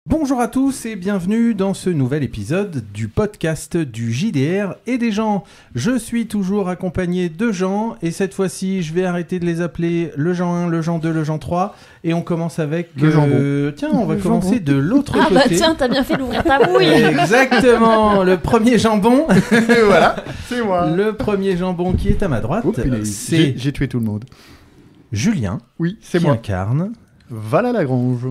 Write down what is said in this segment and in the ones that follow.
Bonjour à tous et bienvenue dans ce nouvel épisode du podcast du JDR et des gens. Je suis toujours accompagné de Jean et cette fois-ci je vais arrêter de les appeler le Jean 1, le Jean 2, le Jean 3 et on commence avec... le jambon. Tiens, on va commencer de l'autre côté. Ah bah tiens, t'as bien fait d'ouvrir ta bouille. Exactement, le premier jambon. Voilà, c'est moi. Le premier jambon qui est à ma droite, Oh, punaise. c'est J'ai tué tout le monde. Julien Oui, c'est qui moi. incarne, Vala Lagrange.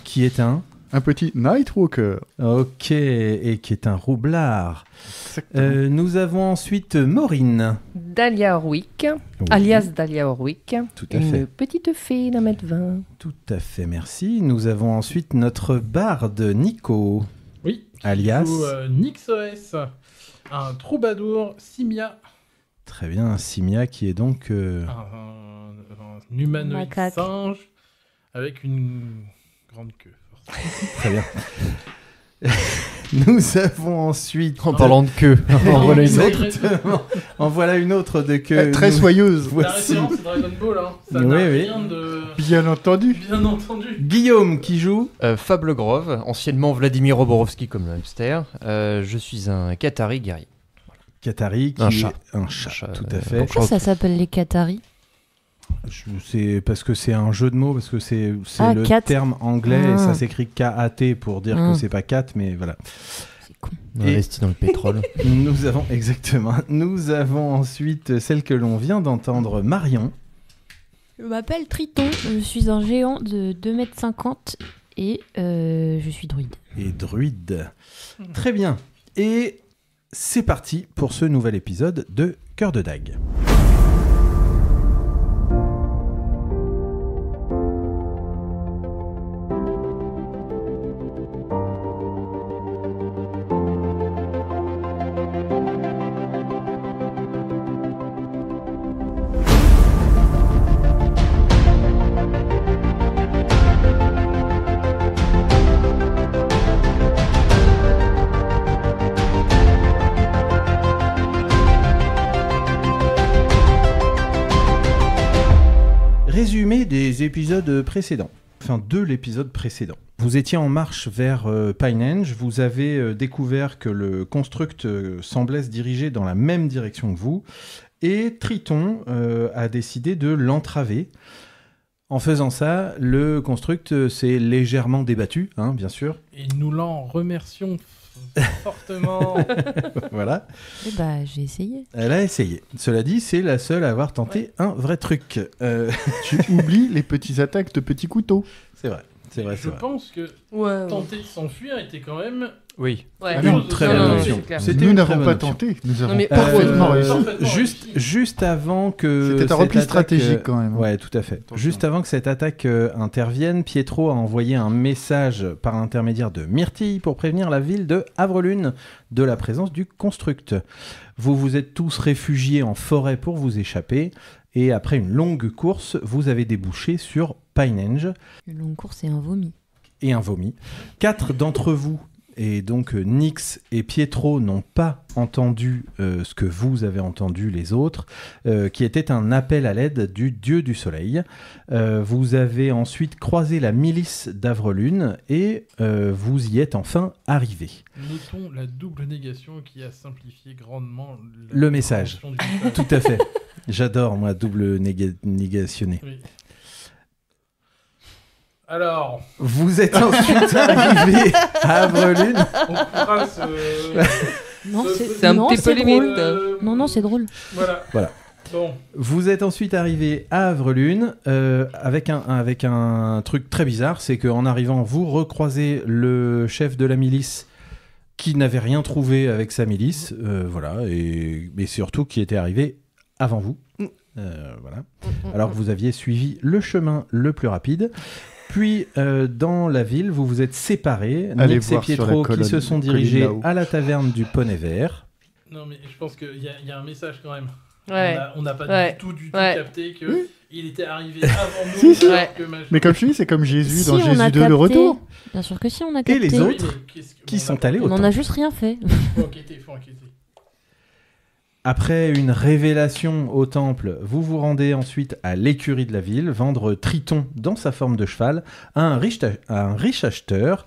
qui est un... Un petit Nightwalker. Ok, et qui est un roublard. Exactement. Nous avons ensuite Maureen. Dahlia Orwick, Oui, alias Dahlia Orwick, Tout à fait. une petite fée d'1m20. Tout à fait, merci. Nous avons ensuite notre barde Nico, Oui. alias... NixOS, un troubadour Simia, Très bien, Simia qui est donc... un humanoïde Macaque. singe avec une grande queue. Très bien. Nous avons ensuite... En parlant de queue, en voilà une autre. En voilà une autre de queue. Très Nous soyeuse. La voici référence c'est Dragon Ball, hein. Ça Oui, n'a oui. rien de... Bien entendu. Bien entendu. Guillaume qui joue... Fable Grove, anciennement Vladimir Roborovski comme le hamster. Je suis un Qatari guerrier. Qatari qui Un est chat. un chat, Un chat, tout à fait. Pourquoi ça s'appelle les Qataris? C'est parce que c'est un jeu de mots, parce que c'est Ah, le cat. terme anglais et Ah. ça s'écrit K-A-T pour dire Ah. que c'est pas cat, mais voilà. C'est con. On Et- investit dans le pétrole. Nous avons, exactement, nous avons ensuite celle que l'on vient d'entendre, Marion. Je m'appelle Triton, je suis un géant de 2,50 m et je suis druide. Et druide. Très bien. Et c'est parti pour ce nouvel épisode de Cœur de Dague. Résumé des épisodes précédents. Enfin, de l'épisode précédent. Vous étiez en marche vers Pinehenge, vous avez découvert que le construct semblait se diriger dans la même direction que vous, et Triton a décidé de l'entraver. En faisant ça, le construct s'est légèrement débattu, hein, bien sûr. Et nous l'en remercions fortement. Voilà, Et bah j'ai essayé. elle a essayé. Cela dit, c'est la seule à avoir tenté un vrai truc. Tu oublies les petits attaques de petits couteaux. C'est vrai, c'est vrai, c'est Je vrai. pense que Ouais. tenter de s'enfuir était quand même... Oui. Ouais. Une très bonne option. c'est clair. C'était Nous une n'avons très bonne pas option. tenté. Nous avons mais parfaitement Euh, réussi. Parfaitement Juste avant que... C'était un cette repli attaque, stratégique quand même. Ouais, tout à fait. Attention. Juste avant que cette attaque intervienne, Pietro a envoyé un message par l'intermédiaire de Myrtille pour prévenir la ville de Havrelune de la présence du construct. Vous vous êtes tous réfugiés en forêt pour vous échapper, et après une longue course, vous avez débouché sur Pinehenge Une longue course et un vomi. et un vomi. 4 d'entre vous, et donc Nyx et Pietro, n'ont pas entendu ce que vous avez entendu les autres, qui était un appel à l'aide du dieu du soleil. Vous avez ensuite croisé la milice d'Avrelune et vous y êtes enfin arrivé. Notons la double négation qui a simplifié grandement Le message. compréhension du message. Tout à fait. J'adore, moi, double négationné. Oui. Alors, Vous êtes ensuite arrivé à Avrelune. on coupera ce... Non, C'est un non, petit peu c'est limite. drôle. Non, c'est drôle. Voilà. Voilà. Bon, Vous êtes ensuite arrivé à Avrelune avec un truc très bizarre, c'est qu'en arrivant, vous recroisez le chef de la milice qui n'avait rien trouvé avec sa milice, voilà, mais surtout qui était arrivé avant vous. Voilà. Alors que vous aviez suivi le chemin le plus rapide. Puis, dans la ville, vous vous êtes séparés, Allez Nyx et voir sur la Pietro, qui colonne- se sont colline dirigés là-haut. à la taverne du Poney Vert. non mais je pense qu'il y a un message quand même. Ouais. On n'a pas Ouais. du tout Ouais. capté que Oui. il était arrivé avant nous. Si, si. alors Ouais. que machin. Mais comme je te dis, c'est comme Jésus Si, dans on Jésus a 2, capté. le retour. Bien sûr que si, on a Et capté. les Oui, autres mais qu'est-ce que- qui on sont a- allés au On en temple. a juste rien fait. Faut enquêter, faut enquêter. Après une révélation au temple, vous vous rendez ensuite à l'écurie de la ville, vendre Triton dans sa forme de cheval à un riche acheteur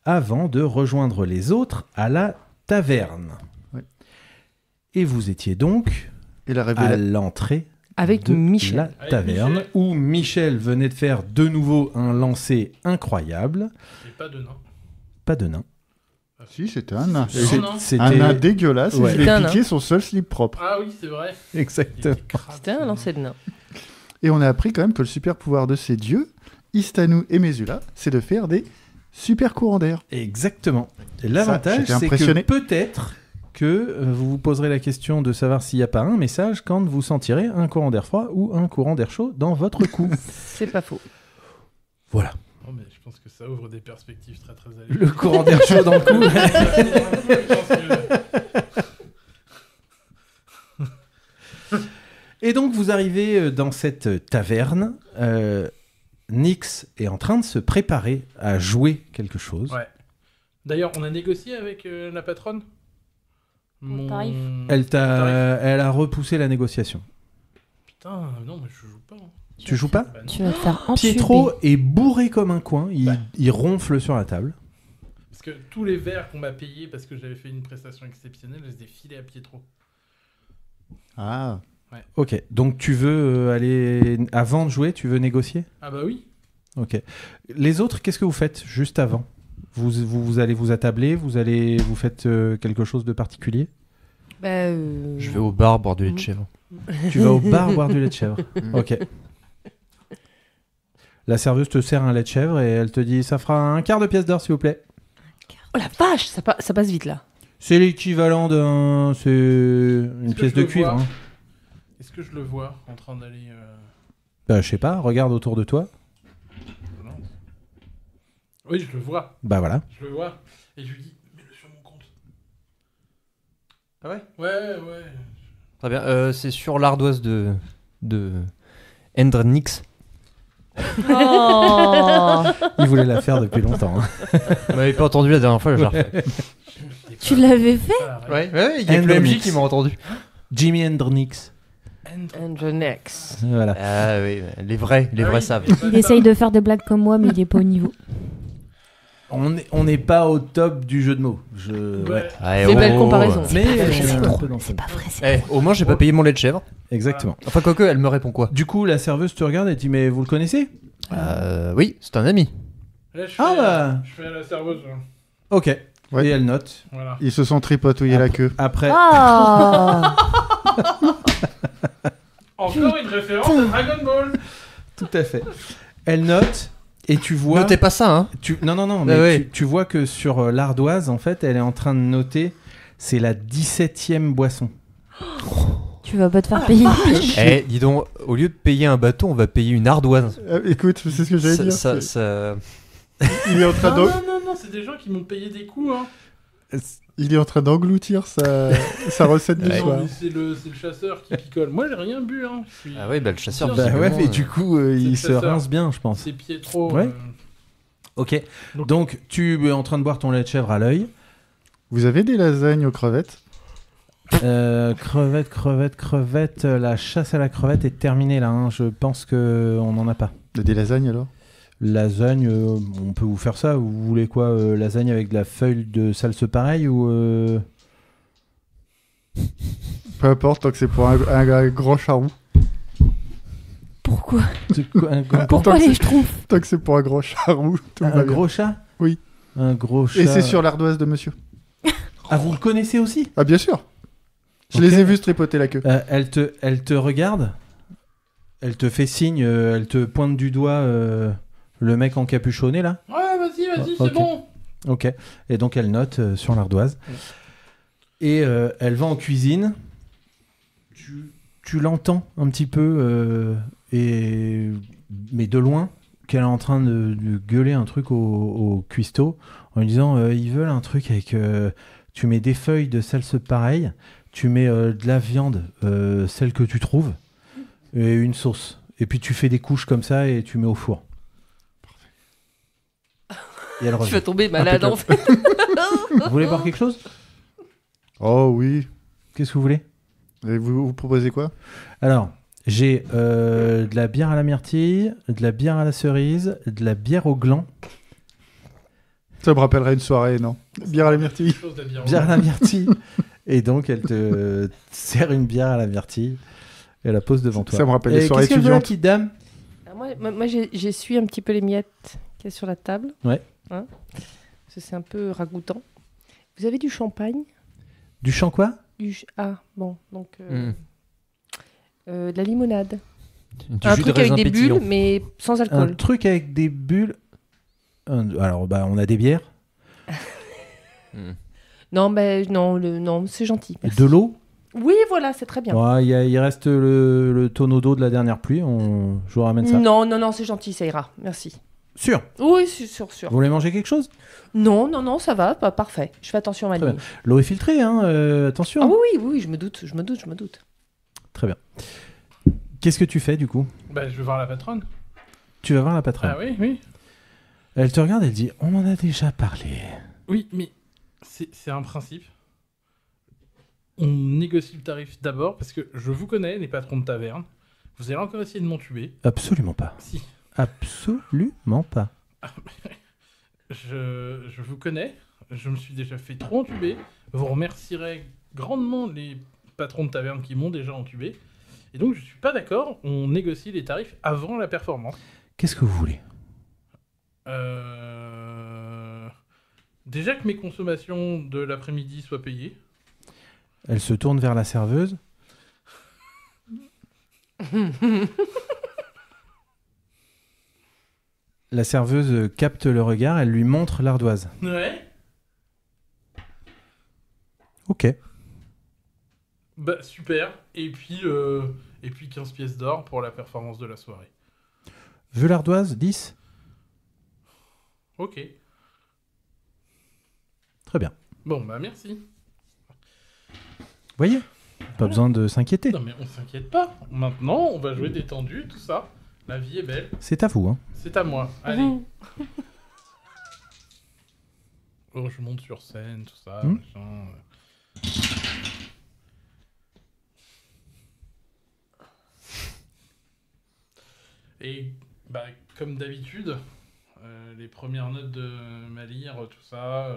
avant de rejoindre les autres à la taverne. Ouais. Et vous étiez donc Et la à révélation. l'entrée Avec de Michel. la Avec taverne Michel. où Michel venait de faire de nouveau un lancer incroyable. Et pas de nain. Pas de nain. Si, c'était un nain. C'est- non. C'était Un nain dégueulasse, Ouais. et il C'était a un piqué son seul slip propre. Ah oui, c'est vrai. Il exactement. était crade, C'était un ce lancer de nain. Et on a appris quand même que le super pouvoir de ces dieux, Istanu et Mesula, c'est de faire des super courants d'air. Exactement. Et l'avantage, j'étais c'est que impressionné. peut-être que vous vous poserez la question de savoir s'il n'y a pas un message quand vous sentirez un courant d'air froid ou un courant d'air chaud dans votre cou. C'est pas faux. Voilà. Non, mais je pense que ça ouvre des perspectives très très allées. Le courant d'air chaud dans le cou. Et donc vous arrivez dans cette taverne. Nyx est en train de se préparer à jouer quelque chose. Ouais. D'ailleurs, on a négocié avec la patronne. Mon tarif. Elle, tarif. elle a repoussé la négociation. Putain, non, mais je joue pas. Hein. Tu joues pas? Bah, non. Tu vas te faire entuber. Pietro est bourré comme un coin. Il ronfle sur la table. Parce que tous les verres qu'on m'a payés parce que j'avais fait une prestation exceptionnelle, je les ai filés à Pietro. Ah, Ok, donc tu veux aller... Avant de jouer, tu veux négocier? Ah bah oui. Ok. Les autres, qu'est-ce que vous faites juste avant? Vous allez vous attabler? Vous faites quelque chose de particulier? Je vais au bar boire du lait de chèvre. Tu vas au bar boire du lait de chèvre. Ok. La serveuse te sert un lait de chèvre et elle te dit ça fera un quart de pièce d'or s'il vous plaît. Oh la vache, ça passe vite là. C'est l'équivalent d'un... C'est une Est-ce que pièce je de le cuivre. vois Hein. Est-ce que je le vois en train d'aller... Bah je sais pas, regarde autour de toi. non. Oui, je le vois. Bah voilà. Je le vois. Et je lui dis, mets-le sur mon compte. Ah ouais? Ouais. Très bien. C'est sur l'ardoise de Hendrix. Oh. Il voulait la faire depuis longtemps. Hein. Vous m'avez pas entendu la dernière fois, je l'ai refait. Tu l'avais fait? Ouais, il y a que le Hendrix. MJ qui m'a entendu. Jimi Hendrix. And the next. Voilà. Ah oui, les vrais savent. Il essaye de faire des blagues comme moi, mais il est pas au niveau. On n'est pas au top du jeu de mots. Ouais. Ah, C'est belle comparaison. Mais C'est un trop. peu dans C'est le- pas vrai, c'est Au moins, j'ai pas payé mon lait de chèvre. Exactement. Enfin, quoique, elle me répond quoi? Du coup, la serveuse te regarde et dit mais vous le connaissez? Oui, c'est un ami. Là, je fais, Ah bah. je fais à la serveuse. Là. Ok. Ouais. Et elle note. Voilà. ils se sont tripatouillés la queue. Après, Ah. Encore une référence à Dragon Ball. tout à fait. Elle note et tu vois. Notez pas ça, hein. Non, mais ouais. tu vois que sur l'ardoise, en fait, elle est en train de noter. C'est la 17e boisson. Tu vas pas te faire payer. Dis donc, au lieu de payer un bateau, on va payer une ardoise. Écoute, c'est ce que j'allais dire. Il est en train Non, d'en- non, c'est des gens qui m'ont payé des coups. Hein. il est en train d'engloutir sa recette du Ouais. soir. Non, mais c'est le chasseur qui picole. Moi, j'ai rien bu. Hein. Je suis... Ah oui, bah le chasseur. Bah Bah ouais, visiblement, mais du coup, il le se chasseur. rince bien, je pense. C'est Pietro. Ouais. Ok. Donc- Donc, tu es en train de boire ton lait de chèvre à l'œil. Vous avez des lasagnes aux crevettes? Crevette. La chasse à la crevette est terminée là. Hein. Je pense que on n'en a pas. Des lasagnes alors? Lasagne, on peut vous faire ça. Vous voulez quoi? Lasagne avec de la feuille de salse pareil ou Peu importe, tant que c'est pour un grand charroux. Pourquoi? un Pourquoi les schtroumpfs? Tant que c'est pour un grand charroux, tout va bien. gros chat? Oui. Un gros chat. Et c'est sur l'ardoise de monsieur. Ah, vous le connaissez aussi? Ah bien sûr. Je Ok. les ai vus se tripoter la queue. Elle te regarde. Elle te fait signe. Elle te pointe du doigt le mec encapuchonné là. Ouais, vas-y, Ok. c'est bon. Ok. Et donc elle note sur l'ardoise. Et elle va en cuisine. Tu l'entends un petit peu, mais de loin, qu'elle est en train de gueuler un truc au cuistot en lui disant ils veulent un truc avec. Tu mets des feuilles de salse pareil, tu mets de la viande, celle que tu trouves, et une sauce. Et puis tu fais des couches comme ça et tu mets au four. Et elle Tu revient. vas tomber malade en fait. Vous voulez boire quelque chose? Oh oui. Qu'est-ce que vous voulez? Et vous proposez quoi? Alors, j'ai de la bière à la myrtille, de la bière à la cerise, de la bière au gland. Ça me rappellerait une soirée, non? Bière à la myrtille. Quelque chose à dire. Bière à la myrtille. Et donc, elle te sert une bière à la myrtille et la pose devant toi. Ça me rappelle Et les soirées qu'est-ce qu'elle veut, la étudiantes. petite dame? Moi j'essuie un petit peu les miettes qu'il y a sur la table. Ouais. Hein, parce que c'est un peu ragoûtant. Vous avez du champagne? Du chant quoi? Ah, bon, donc... Mm. De la limonade. Du Un jus de truc avec raisin des pétillant. bulles, mais sans Un alcool. truc avec des bulles. Alors, on a des bières, Non, non, c'est gentil. Merci. de l'eau. Oui, voilà, c'est très bien. Ouais, il reste le tonneau d'eau de la dernière pluie. Je vous ramène ça. Non, c'est gentil, ça ira. Merci. Sûr. Oui, sûr. Vous voulez manger quelque chose? Non, ça va, parfait. Je fais attention à ma Très ligne. L'eau est filtrée, hein. Attention. Ah oui, je me doute. Très bien. Qu'est-ce que tu fais du coup? Bah, je vais voir la patronne. Tu vas voir la patronne. Ah oui. Elle te regarde, elle dit: on en a déjà parlé. Oui, mais c'est un principe. On négocie le tarif d'abord parce que je vous connais, les patrons de taverne. Vous allez encore essayer de m'entuber. Absolument pas. Si. Absolument pas. Je vous connais. Je me suis déjà fait trop entuber. Vous remercierez grandement les patrons de taverne qui m'ont déjà entubé. Et donc, je suis pas d'accord. On négocie les tarifs avant la performance. Qu'est-ce que vous voulez? Déjà que mes consommations de l'après-midi soient payées. Elle se tourne vers la serveuse. La serveuse capte le regard, elle lui montre l'ardoise. Ouais. Ok. Bah, super. Et puis 15 pièces d'or pour la performance de la soirée. Veux l'ardoise? 10? Ok. Très bien. Bon, bah merci. Voyez? Pas besoin de s'inquiéter. Non mais on s'inquiète pas. Maintenant, on va jouer détendu, tout ça. La vie est belle. C'est à vous, hein. C'est à moi. Allez. Oh, je monte sur scène, tout ça, machin. Et bah, comme d'habitude, les premières notes de ma lyre, tout ça,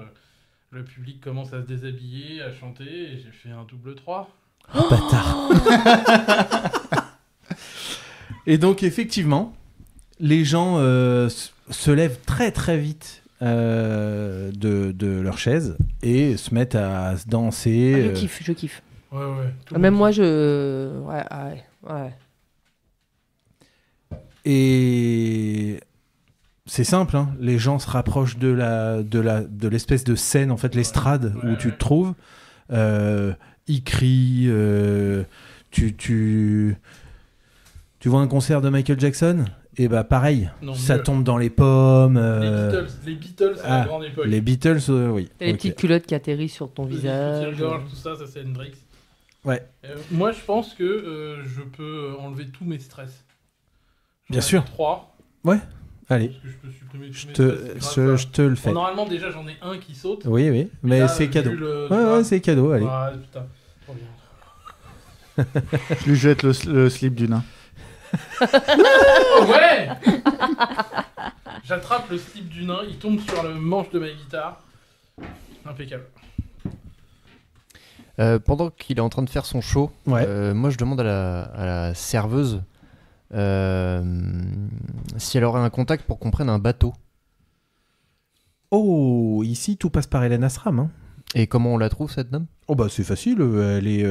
le public commence à se déshabiller, à chanter, et j'ai fait un double 3. Bâtard. Et donc, effectivement, les gens se lèvent très très vite de leur chaise et se mettent à se danser. Je kiffe. Ouais. tout le Même monde. moi, ouais. Et c'est simple, hein. Les gens se rapprochent de l'espèce de scène, en fait, l'estrade Ouais, où tu ouais. te trouves. Ils crient. Tu vois un concert de Michael Jackson? Et bah pareil, Non, ça mieux. tombe dans les pommes. Les Beatles à la grande époque. Les Beatles, oui. T'as les Ok. petites culottes qui atterrissent sur ton Les visage. soutiens-gorge, tout ça, ça c'est Hendrix. Ouais. Moi, je pense que je peux enlever tous mes stress. Bien sûr. 3. Allez, Parce que je peux supprimer tous je mes te, stress. grâce à- je te le fais. Bon, normalement, déjà, j'en ai un qui saute. Oui, mais Là, c'est vu cadeau. le- Ouais, c'est cadeau, allez. Ah, putain. Trop bien. Je lui jette le slip du nain. Oh, ouais. J'attrape le slip du nain, il tombe sur le manche de ma guitare. Impeccable. Pendant qu'il est en train de faire son show, Ouais. moi je demande à la serveuse si elle aurait un contact pour qu'on prenne un bateau. Oh, ici, tout passe par Hélène Asram, hein. Et comment on la trouve cette dame? Oh bah c'est facile, elle est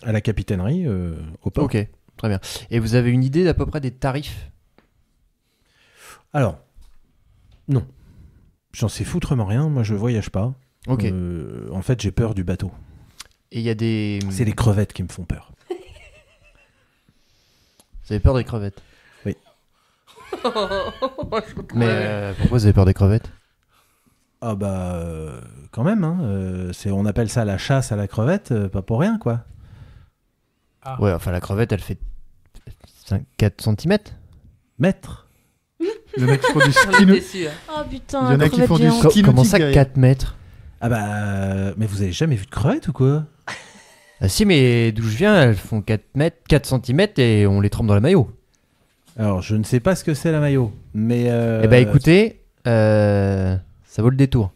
à la capitainerie, au port. Ok, très bien. Et vous avez une idée d'à peu près des tarifs? Alors, non. J'en sais foutrement rien, moi je voyage pas. Ok. En fait, j'ai peur du bateau. Et il y a des... C'est les crevettes qui me font peur. Vous avez peur des crevettes? Oui. Mais pourquoi vous avez peur des crevettes? Ah bah, quand même, hein. On appelle ça la chasse à la crevette, pas pour rien, quoi. Ouais, enfin la crevette elle fait 4 cm. Mètre. Le mec qui font du On est ski. déçus. hein. Oh putain, Il y en a qui crevette font du géante. ski. Comment nautique ça derrière. 4 mètres? Ah bah, mais vous avez jamais vu de crevette ou quoi? Ah si, mais d'où je viens, elles font 4 cm et on les trempe dans la maillot. Alors, je ne sais pas ce que c'est la maillot, mais... Eh bah écoutez, Ça vaut le détour.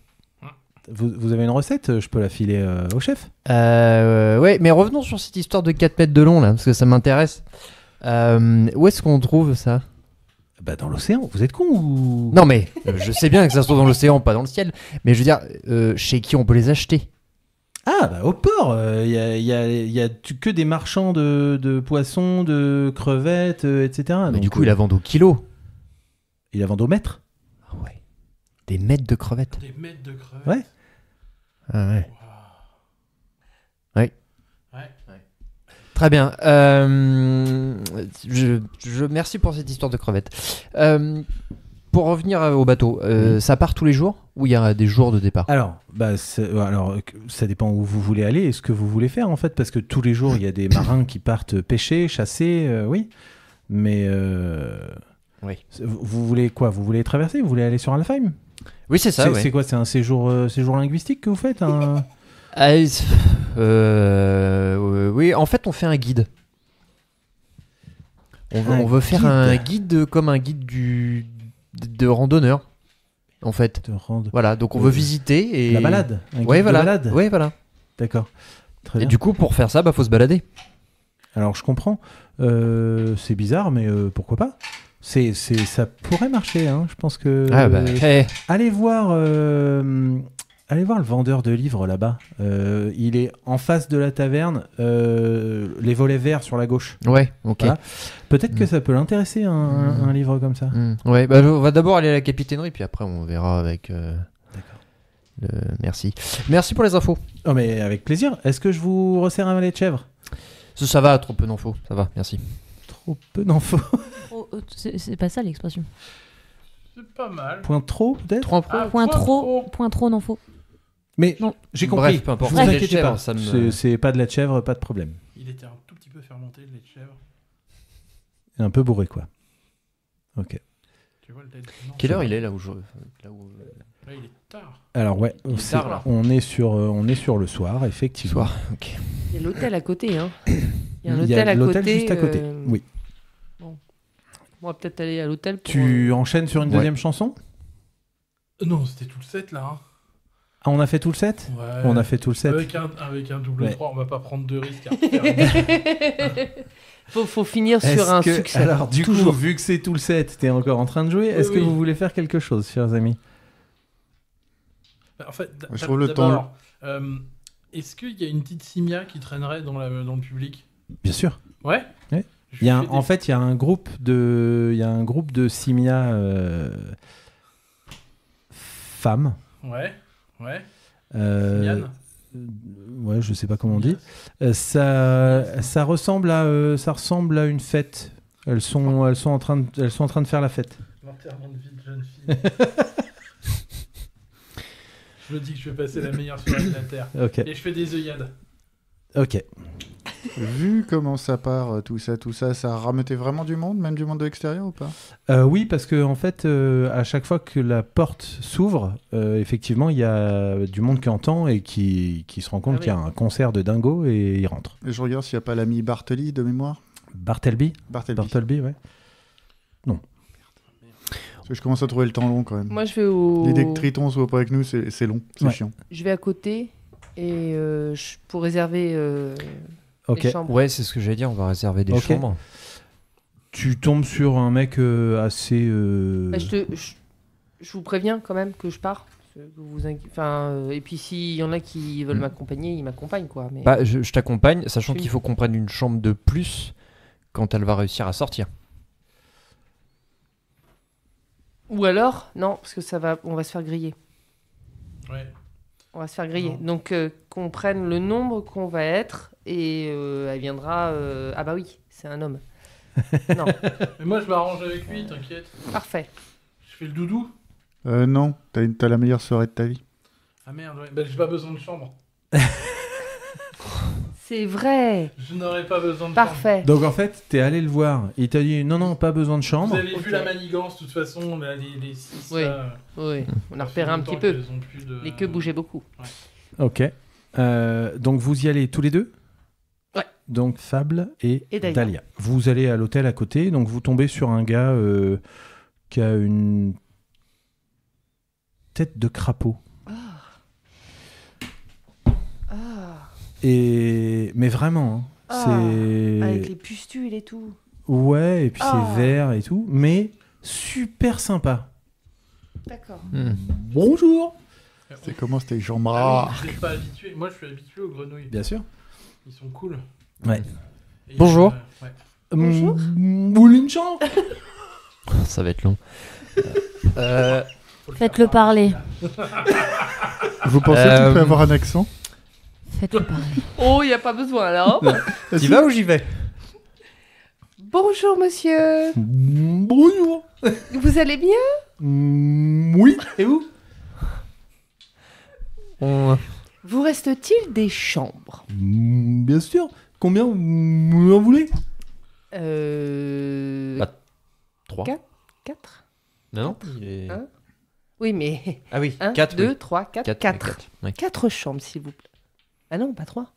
Vous avez une recette? Je peux la filer au chef? Ouais, mais revenons sur cette histoire de 4 mètres de long, là, parce que ça m'intéresse. Où est-ce qu'on trouve ça? Bah dans l'océan. Vous êtes con ou... Non, mais je sais bien que ça se trouve dans l'océan, pas dans le ciel. Mais je veux dire, chez qui on peut les acheter? Ah, bah au port. Il y a que des marchands de poissons, de crevettes, etc. Mais Donc, du coup, ils la vendent au kilo. il la vend au mètre. Ah ouais. Des mètres de crevettes. Des mètres de crevettes. Ouais. Ah ouais. Waouh. Ouais. Ouais. Très bien. Merci pour cette histoire de crevettes. Pour revenir au bateau, ça part tous les jours ou il y a des jours de départ? Alors, ça dépend où vous voulez aller et ce que vous voulez faire en fait, parce que tous les jours il y a des marins qui partent pêcher, chasser, oui. Mais Oui. vous voulez quoi? Vous voulez traverser? Vous voulez aller sur Alfheim? Oui, c'est ça. C'est quoi? C'est un séjour linguistique que vous faites? Oui, en fait, on fait un guide. On veut faire un guide comme un guide de randonneur, en fait. Voilà, donc on veut visiter et La balade. Un guide Ouais, de voilà. balade. Ouais, voilà. D'accord. Très Et bien. du coup, pour faire ça, faut se balader. Alors je comprends. C'est bizarre, mais pourquoi pas? Ça pourrait marcher, hein. Je pense que. Allez voir le vendeur de livres là-bas. Il est en face de la taverne, les volets verts sur la gauche. Ouais, ok. Voilà. Peut-être que ça peut l'intéresser un livre comme ça. Ouais, on va d'abord aller à la capitainerie, puis après on verra avec. D'accord. Merci. Merci pour les infos. Oh mais avec plaisir. Est-ce que je vous resserre un lait de chèvre? Ça va, trop peu d'infos. Ça va, merci. Trop peu d'infos. C'est pas ça l'expression. C'est pas mal. Point trop peut-être? 3 pro. Ah, Point trop d'infos. Mais Non. j'ai compris. Bref, peu importe. Vous Lait de inquiétez chèvre, pas. ça me- C'est pas de lait de chèvre, pas de problème. Il était un tout petit peu fermenté, le lait de chèvre. Un peu bourré quoi. Ok. Tu vois le lait de... Non, Quelle c'est heure bon. il est là où Là, il est tard. Alors ouais, Il est tard, là. on est sur le soir effectivement. Soir, ok. Il y a l'hôtel à côté, hein. Il y a un Il y a hôtel à l'hôtel côté. juste à côté. Oui. On va peut-être aller à l'hôtel pour... Tu enchaînes sur une Ouais. deuxième chanson? Non, c'était tout le set là. Hein. Ah, on a fait tout le set? Ouais. On a fait tout le set. Avec un double Ouais. 3, on va pas prendre de risques. À refaire. faut finir sur Est-ce un que- succès. Alors, du Toujours. coup, vu que c'est tout le set, t'es encore en train de jouer, est-ce que oui. vous voulez faire quelque chose, chers amis? En fait, Je trouve le d'abord, est-ce qu'il y a une petite simia qui traînerait dans le public? Bien sûr. Ouais. Ouais. Je Il y a fais en fait, il y a un groupe de simia femmes. Ouais. Ouais. Euh, Yann. ouais, je sais pas comment on dit. Ça ressemble à une fête. Elles sont en train de faire la fête. L'enterrement de vie de jeune fille. Je me dis que je vais passer la meilleure soirée de la Terre. Ok. Et je fais des œillades. Ok. Vu comment ça part, tout ça, ça a rameuté vraiment du monde, même du monde de l'extérieur ou pas? Oui, parce que en fait, à chaque fois que la porte s'ouvre, effectivement, il y a du monde qui entend et qui se rend compte Ah oui. qu'il y a un concert de dingo et il rentre. Et je regarde s'il n'y a pas l'ami Bartoli de mémoire. Bartleby, ouais. Parce que je commence à trouver le temps long quand même. Moi, je vais au... L'idée que Triton soit pas avec nous, c'est long, c'est Ouais. chiant. Je vais à côté et pour réserver Ok. les chambres. Ouais, c'est ce que j'allais dire, on va réserver des Ok. chambres. Tu tombes sur un mec assez. Bah, je vous préviens quand même que je pars. Que vous et puis s'il y en a qui veulent m'accompagner, ils m'accompagnent quoi. Mais... Bah, je t'accompagne, sachant Oui. qu'il faut qu'on prenne une chambre de plus quand elle va réussir à sortir. Ou alors, non, parce que on va se faire griller. Ouais. On va se faire griller. Non. Donc qu'on prenne le nombre qu'on va être et elle viendra. Ah bah oui, c'est un homme. Non, Mais moi, je m'arrange avec lui, t'inquiète. parfait. Je fais le doudou. Non, t'as la meilleure soirée de ta vie. Ah merde, ouais. Bah, j'ai pas besoin de chambre. C'est vrai. Je n'aurais pas besoin de chambre. Parfait. Donc en fait, t'es allé le voir. Il t'a dit non, pas besoin de Vous chambre. avez Ok. vu la manigance, de toute façon, là, les 6. Oui. Oui, on a repéré un petit peu. Les queues bougeaient beaucoup. Ok. Donc vous y allez tous les deux? Ouais. Donc Fable et Et Dahlia. Dahlia. Vous allez à l'hôtel à côté, donc vous tombez sur un gars qui a une tête de crapaud. Ah. Mais vraiment, hein, c'est... Avec les pustules et tout. Ouais, et puis c'est vert et tout, mais super sympa. D'accord. Bonjour. C'est comment c'était Ah Jean-Marc? oui, je suis pas habitué. Moi, je suis habitué aux grenouilles. Bien sûr. Ils sont cool. Ouais. Et Bonjour. ouais. Bonjour. Vous voulez une chambre? Ça va être long. Faut Faites-le faire parler. Vous pensez qu'il peut avoir un accent? Faites-le parler. Oh, il n'y a pas besoin là. T'y vas ou j'y vais? Bonjour monsieur. Bonjour. Vous allez bien? Oui. Et vous? Vous reste-t-il des chambres? Bien sûr. Combien vous en voulez? 3. 4. Non, il est... Hein Oui, mais... Ah oui, 1, 4. 2, 3, 4. 4. Ouais. 4 chambres, s'il vous plaît. Ah non, pas 3.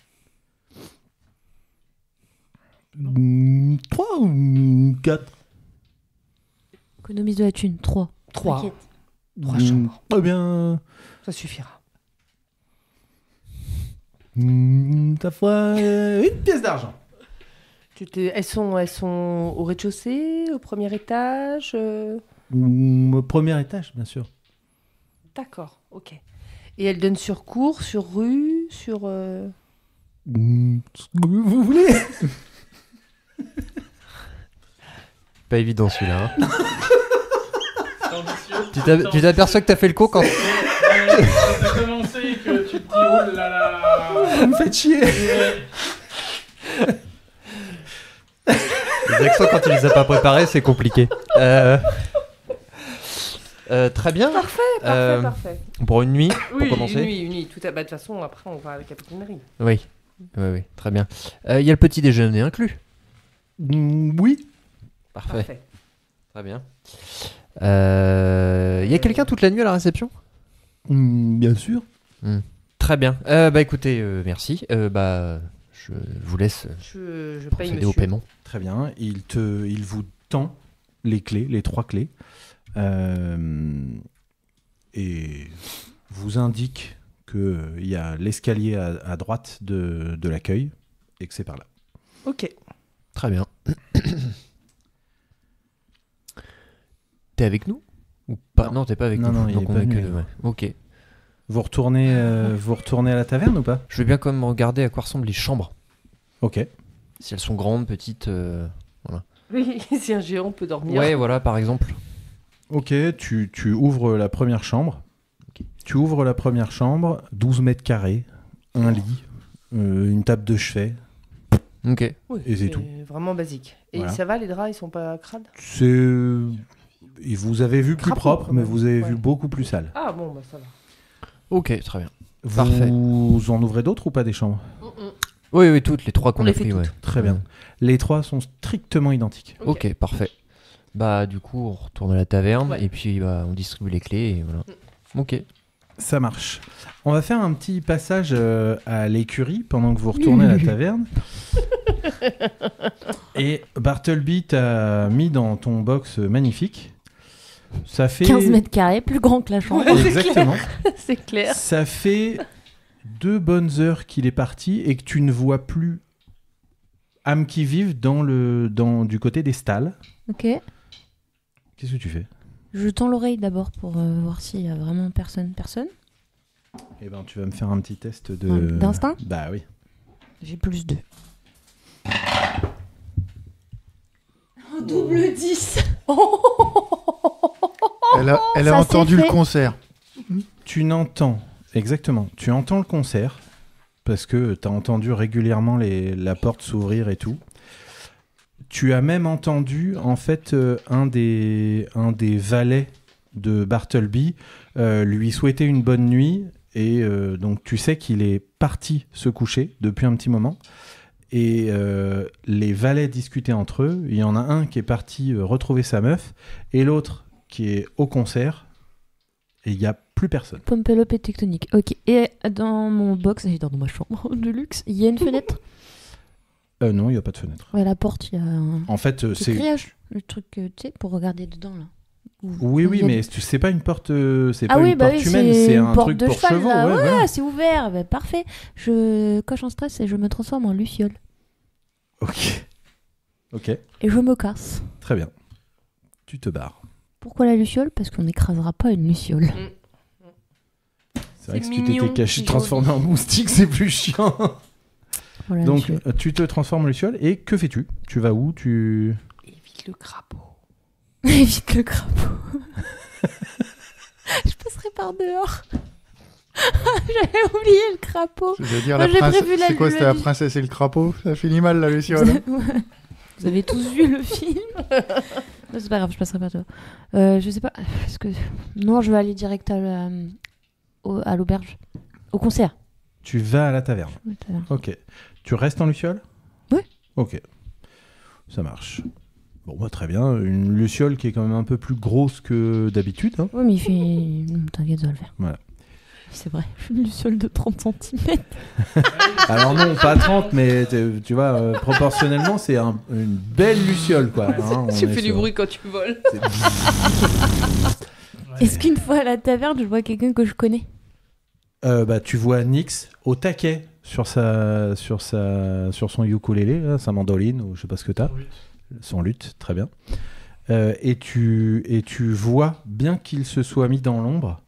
3 ou 4? Économise de la thune. 3. 3. T'inquiète. 3 chambres. Très bien. Ça suffira. Ta foi, une pièce d'argent. Elles sont au rez-de-chaussée, au premier étage Au premier étage, bien sûr. D'accord, ok. Et elles donnent sur cour, sur rue, sur... Ce que vous voulez. Pas évident celui-là. Hein. C'est ambitieux. Tu t'aperçois que t'as fait le con quand... Quand t'as commencé et que tu te dis oh là là. Vous me faites chier. Les accents quand tu les as pas préparés, c'est compliqué. Très bien. Parfait. Pour une nuit, Oui, pour commencer. une nuit. Tout à... bah, de toute façon, après, on va avec la petite Marie. Oui, très bien. Il y a le petit déjeuner inclus. Oui. Parfait. Très bien. Il y a quelqu'un toute la nuit à la réception? Bien sûr. Très bien. Écoutez, merci. Je vous laisse Je paye procéder monsieur. au paiement. Très bien. Il vous tend les clés, les 3 clés. Et vous indique qu'il y a l'escalier à droite de l'accueil et que c'est par là. Ok. Très bien. T'es avec nous ou pas? Non, t'es pas avec Non, nous. non, il donc est on pas est que venu. deux, ouais. Ok. Vous retournez à la taverne ou pas? Je veux bien quand même regarder à quoi ressemblent les chambres. Ok. Si elles sont grandes, petites. Oui, si un géant peut dormir. Ouais, voilà, par exemple. Ok, tu ouvres la première chambre. Tu ouvres la première chambre, 12 mètres carrés, un lit, une table de chevet. Ok. Oui, Et c'est tout. Vraiment basique. Et Voilà. ça va, les draps, ils sont pas crades? Et vous avez vu plus Crapaud, propre, quand mais même. vous avez Ouais. vu beaucoup plus sale. Ah bon, bah ça va. Ok, très bien. Vous Parfait. en ouvrez d'autres ou pas des chambres? Oui, toutes, les 3 qu'on On a les fait pris, ouais. toutes. Très bien. Les 3 sont strictement identiques. Ok, parfait. Du coup, on retourne à la taverne Ouais. et puis on distribue les clés et voilà. Ok. Ça marche. On va faire un petit passage à l'écurie pendant que vous retournez à la taverne. Et Bartleby t'a mis dans ton box magnifique. Ça fait 15 mètres carrés, plus grand que la chambre. Exactement. C'est clair. Ça fait 2 bonnes heures qu'il est parti et que tu ne vois plus âme qui vive du côté des stalles. Ok. Qu'est-ce que tu fais? Je tends l'oreille d'abord pour voir s'il y a vraiment personne. Eh ben, tu vas me faire un petit test D'instinct? Bah oui. J'ai plus 2. Un double 10. Elle a ça entendu s'est le fait. concert. Tu n'entends, exactement, tu entends le concert, parce que tu as entendu régulièrement la porte s'ouvrir et tout. Tu as même entendu, en fait, un des valets de Bartleby lui souhaiter une bonne nuit, et donc tu sais qu'il est parti se coucher depuis un petit moment. Et les valets discutaient entre eux. Il y en a un qui est parti retrouver sa meuf, et l'autre qui est au concert, et il n'y a plus personne. Pompelope et tectonique. Ok. Et dans mon box, dans ma chambre de luxe, il y a une fenêtre. Non, il n'y a pas de fenêtre. Ouais, la porte, il y a un En fait, petit c'est... grillage. Le truc, tu sais, pour regarder dedans, là. Oui, mais c'est pas une porte, c'est Ah pas oui, une bah porte oui, humaine, c'est une un porte truc de pour cheval, chevaux. là. Ouais, Ouais, voilà. c'est ouvert. Bah, parfait. Je coche en stress et je me transforme en luciole. Ok, Et je me casse. très bien. Tu te barres. Pourquoi la luciole? Parce qu'on n'écrasera pas une luciole. C'est vrai que C'est si tu mignon, t'étais caché c'est transformé en moustique, c'est plus chiant. Voilà, Donc, luciole. tu te transformes en luciole et que fais-tu? Tu vas où? Évite le crapaud. Évite le crapaud. Je passerai par dehors. J'avais oublié le crapaud. Je veux dire, Moi, la j'ai princesse. prévu la- C'est quoi, c'était la- la princesse et le crapaud? Ça finit mal, la luciole. Vous avez tous vu le film? Non, c'est pas grave, je passerai par dehors. Je sais pas. Est-ce que... Non, je vais aller direct à l'auberge. Au concert. Tu vas à la taverne. Ok. Tu restes en luciole? Oui. Ok. Ça marche. Bon, bah, très bien. Une luciole qui est quand même un peu plus grosse que d'habitude. Hein. Oui, mais il fait. T'inquiète, ça va le faire. Voilà. C'est vrai, je suis une luciole de 30 cm. Alors non, pas 30, mais tu vois, proportionnellement, c'est une belle luciole, quoi. Hein, Tu on est fais du sur- bruit quand tu voles. c'est- Est-ce qu'une fois à la taverne, je vois quelqu'un que je connais? Bah, tu vois Nyx au taquet sur son ukulélé, là, sa mandoline, ou je sais pas ce que t'as. Son luth, très bien. Et tu vois, bien qu'il se soit mis dans l'ombre,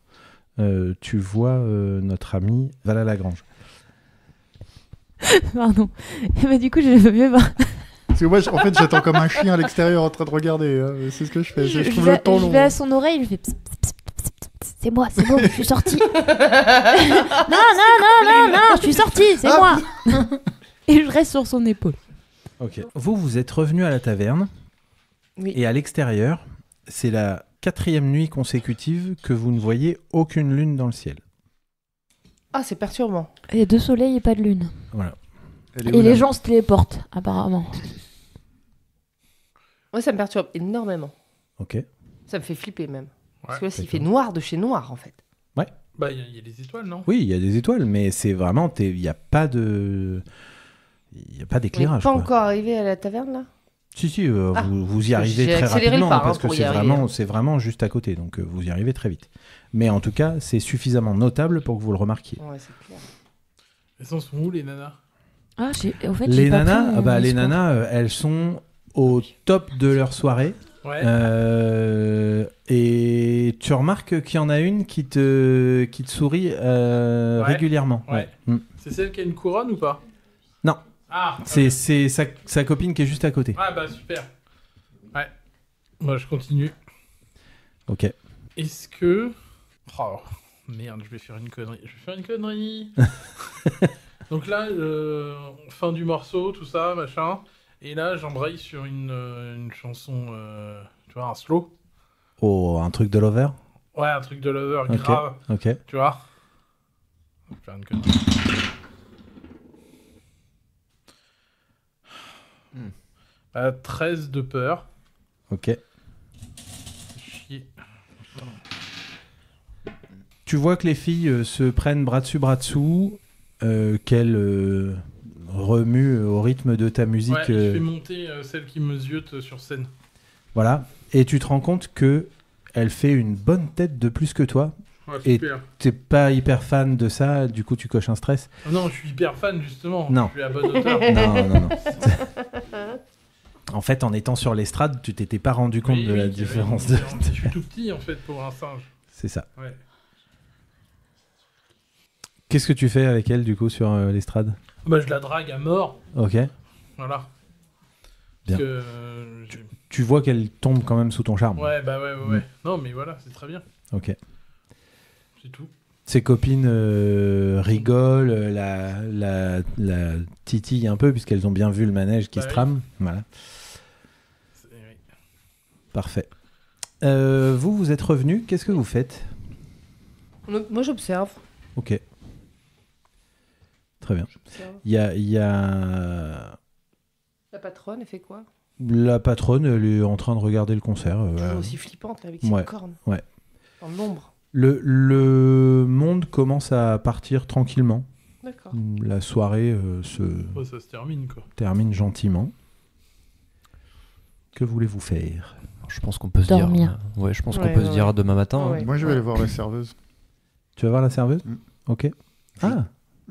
tu vois notre ami Vala Lagrange. Pardon. Et bah, du coup, je vais voir. Parce que moi, en fait, j'attends comme un chien à l'extérieur en train de regarder. Hein. C'est ce que je fais. Je trouve le temps Je long. vais à son oreille, je fais pss, pss, pss, pss, pss, c'est moi, je suis sortie. non, je suis sortie, c'est moi. Et je reste sur son épaule. Ok. Vous êtes revenu à la taverne, Oui. et à l'extérieur, c'est la 4e nuit consécutive que vous ne voyez aucune lune dans le ciel. Ah, c'est perturbant. Il y a 2 soleils et pas de lune. Voilà. Elle est Et où, les là gens se téléportent, apparemment. Moi, ça me perturbe énormément. Ok. Ça me fait flipper même. Parce que Ouais. là, s'il fait noir de chez noir, en fait. Bah, il y a les étoiles, non? Oui, il y a des étoiles, mais c'est vraiment, il n'y a pas de, il y a pas On n'est d'éclairage. pas quoi. encore arrivé à la taverne, là? Si, Ah, vous y arrivez j'ai très accéléré le rapidement pas, parce hein, que pour y arriver, c'est vraiment juste à côté, donc vous y arrivez très vite. Mais en tout cas, c'est suffisamment notable pour que vous le remarquiez. Ouais, c'est clair. Elles sont où, les nanas? Ah, en fait, Les j'ai pas nanas, pris mon les espoir. nanas, elles sont au top de leur soirée. Ouais. Et tu remarques qu'il y en a une qui te sourit régulièrement. Ouais. Mm. C'est celle qui a une couronne ou pas? Non. Ah, C'est sa copine qui est juste à côté. Ah, bah, super. Ouais. Moi, je continue. Ok. Est-ce que... Oh, merde, je vais faire une connerie. Donc là, fin du morceau, tout ça, machin. Et là, j'embraye sur une chanson, tu vois, un slow. Oh, un truc de Lover. Ouais, un truc de Lover Ok. grave, Ok. tu vois. Je vais faire une connerie. Bah, 13 de peur. Ok. Chier. Tu vois que les filles se prennent bras dessus, qu'elles remuent au rythme de ta musique. Ouais, je fais monter celle qui me ziote sur scène. Voilà. Et tu te rends compte que elle fait une bonne tête de plus que toi. Ouais, Et- super. T'es pas hyper fan de ça, du coup tu coches un stress. Ah non, je suis hyper fan, justement. Non. Je suis à bonne hauteur. Non. En fait, en étant sur l'estrade, tu t'étais pas rendu compte Oui, de la oui, différence. De... Je suis tout petit, en fait, pour un singe. C'est ça. Ouais. Qu'est-ce que tu fais avec elle, du coup, sur l'estrade? Bah, je la drague à mort. Ok. Voilà. Bien. Parce que, Tu vois qu'elle tombe quand même sous ton charme. ouais, bah ouais. Non, mais voilà, c'est très bien. Ok. C'est tout. Ses copines rigolent, la titillent un peu, puisqu'elles ont bien vu le manège qui Bah se oui. trame. Voilà. Oui. Parfait. Vous êtes revenu. Qu'est-ce que vous faites? Moi, j'observe. Ok. Très bien. J'observe. Il y a... La patronne, elle fait quoi? La patronne, elle est en train de regarder le concert. Toujours aussi flippante, là, avec ses Ouais. cornes. Ouais. Dans l'ombre. Le monde commence à partir tranquillement. D'accord. La soirée se Oh, ça se termine, quoi. termine gentiment. Que voulez-vous faire? Je pense qu'on peut se Dormir. dire. Ouais, je pense qu'on peut se dire demain matin. Ouais. Moi, je vais aller voir la serveuse. Tu vas voir la serveuse? Mm. Ok. Ah.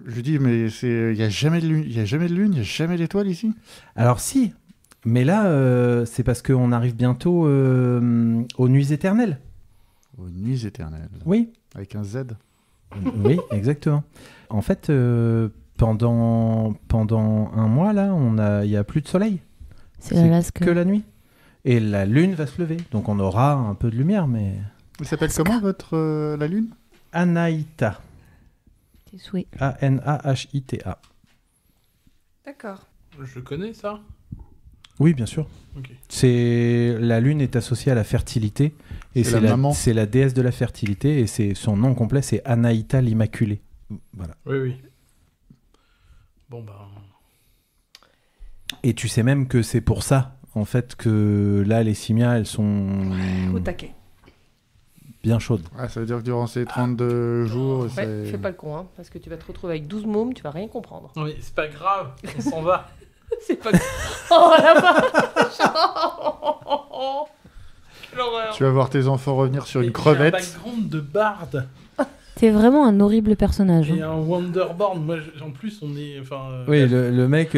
Je lui dis, mais il n'y a jamais de lune, il n'y a jamais d'étoiles ici. Alors si, mais là, c'est parce qu'on arrive bientôt aux nuits éternelles. Aux nuits éternelles. Oui. Avec un Z. Oui, exactement. En fait, pendant un mois, là, il n'y a plus de soleil. C'est l'Alaska. Que la nuit. Et la lune va se lever. Donc on aura un peu de lumière, mais... Il s'appelle comment, la lune? Anaïta. Tes souhaits. A-N-A-H-I-T-A. D'accord. Je connais ça. Oui, bien sûr. Ok. La lune est associée à la fertilité. Et C'est la maman. c'est la déesse de la fertilité. Et son nom complet, c'est Anaïta l'Immaculée. Voilà. Oui. Bon, bah... Et tu sais même que c'est pour ça, en fait, que là, les simias, elles sont Au taquet. bien chaudes. Ah, ça veut dire que durant ces 32 jours, Ouais, c'est... fais pas le con, hein, parce que tu vas te retrouver avec 12 mômes, tu vas rien comprendre. Non, mais c'est pas grave, on s'en va. C'est pas... Oh la vache. Quelle horreur. Tu vas voir tes enfants revenir sur une Et crevette. J'ai un background de barde T'es vraiment un horrible personnage. et hein. un Wonderboard. Moi, en plus, on est... Enfin, Oui, le mec,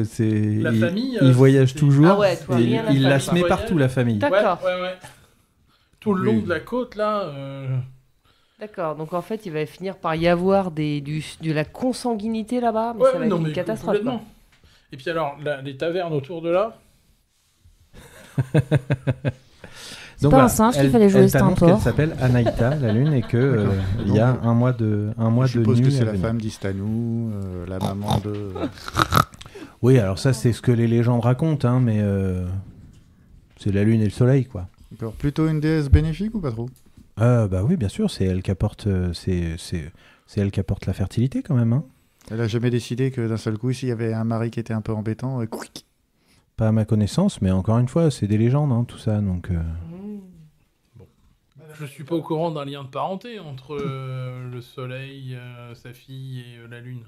c'est... La famille, il voyage c'est- toujours. Ah ouais, toi, et rien à il faire. la se met Voyage. partout, la famille. D'accord. Ouais. Tout le long Oui. de la côte, là... D'accord, donc en fait, il va finir par y avoir de la consanguinité là-bas, mais ça va être une catastrophe. complètement. quoi. Et puis alors, les tavernes autour de là... C'est pas un singe qu'il fallait jouer, elle c'était un t'annonce qu'elle porc. s'appelle Anaïta, la lune, et que il y a un mois de Je suppose nuit que à c'est la venir. femme d'Istanou, la maman de... Oui, alors ça, c'est ce que les légendes racontent, hein, mais c'est la lune et le soleil, quoi. D'accord. Plutôt une déesse bénéfique ou pas trop? Bah oui, bien sûr, c'est elle qui apporte, c'est elle qui apporte la fertilité, quand même. Hein. Elle a jamais décidé que d'un seul coup, s'il y avait un mari qui était un peu embêtant, quick. Pas à ma connaissance, mais encore une fois, c'est des légendes, hein, tout ça, donc... Je suis pas au courant d'un lien de parenté entre le soleil, sa fille et la lune.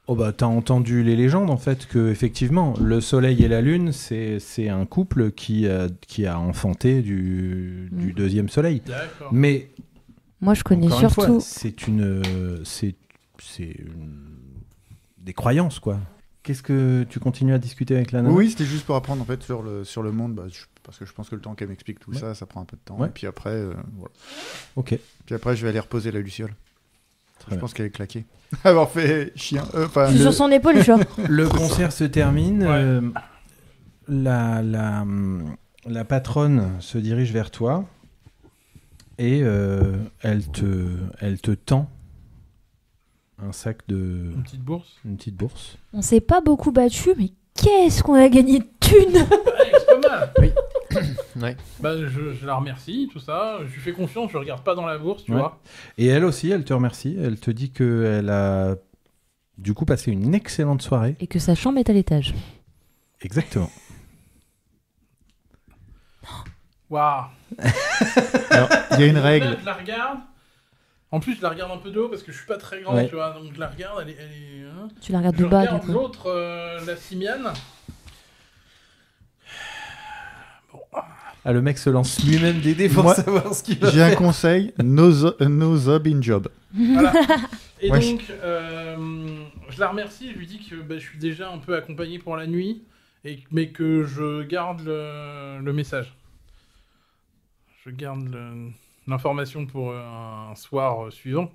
Oh bah t'as entendu les légendes en fait que effectivement le soleil et la lune c'est un couple qui a enfanté du deuxième soleil. D'accord. Mais Moi, je connais encore une fois, surtout. c'est des croyances quoi. Qu'est-ce que tu continues à discuter avec la nana? Oui, c'était juste pour apprendre en fait sur le monde, parce que je pense que le temps qu'elle m'explique tout ça prend un peu de temps. Ouais. Et puis après, voilà. Ok. Puis après, je vais aller reposer la luciole. Très Je bien. pense qu'elle est claquée. Avoir fait chien. Enfin, Je suis sur son épaule, le chat. Le concert se termine. Ouais. La patronne se dirige vers toi et elle te tend un sac de Une petite bourse. une petite bourse. On s'est pas beaucoup battu, mais qu'est-ce qu'on a gagné de thunes. Ouais, c'est pas mal. Ouais. Bah, je la remercie, tout ça. Je lui fais confiance, je regarde pas dans la bourse, tu Ouais. vois. Et elle aussi, elle te remercie. Elle te dit qu'elle a du coup passé une excellente soirée. Et que sa chambre est à l'étage. Exactement. Waouh. Alors, il y a une règle. Là, je la regarde. En plus, je la regarde un peu de haut parce que je suis pas très grand, Ouais. tu vois. Donc je la regarde, elle est hein. Tu la regardes Je de bas, du regarde coup. l'autre, la simiane. Ah, le mec se lance lui-même des dés pour Moi, savoir ce qu'il va J'ai un faire. conseil, no job in job. Voilà. Et Ouais. donc, je la remercie, je lui dis que bah, je suis déjà un peu accompagné pour la nuit, mais que je garde le message. Je garde l'information pour un soir suivant,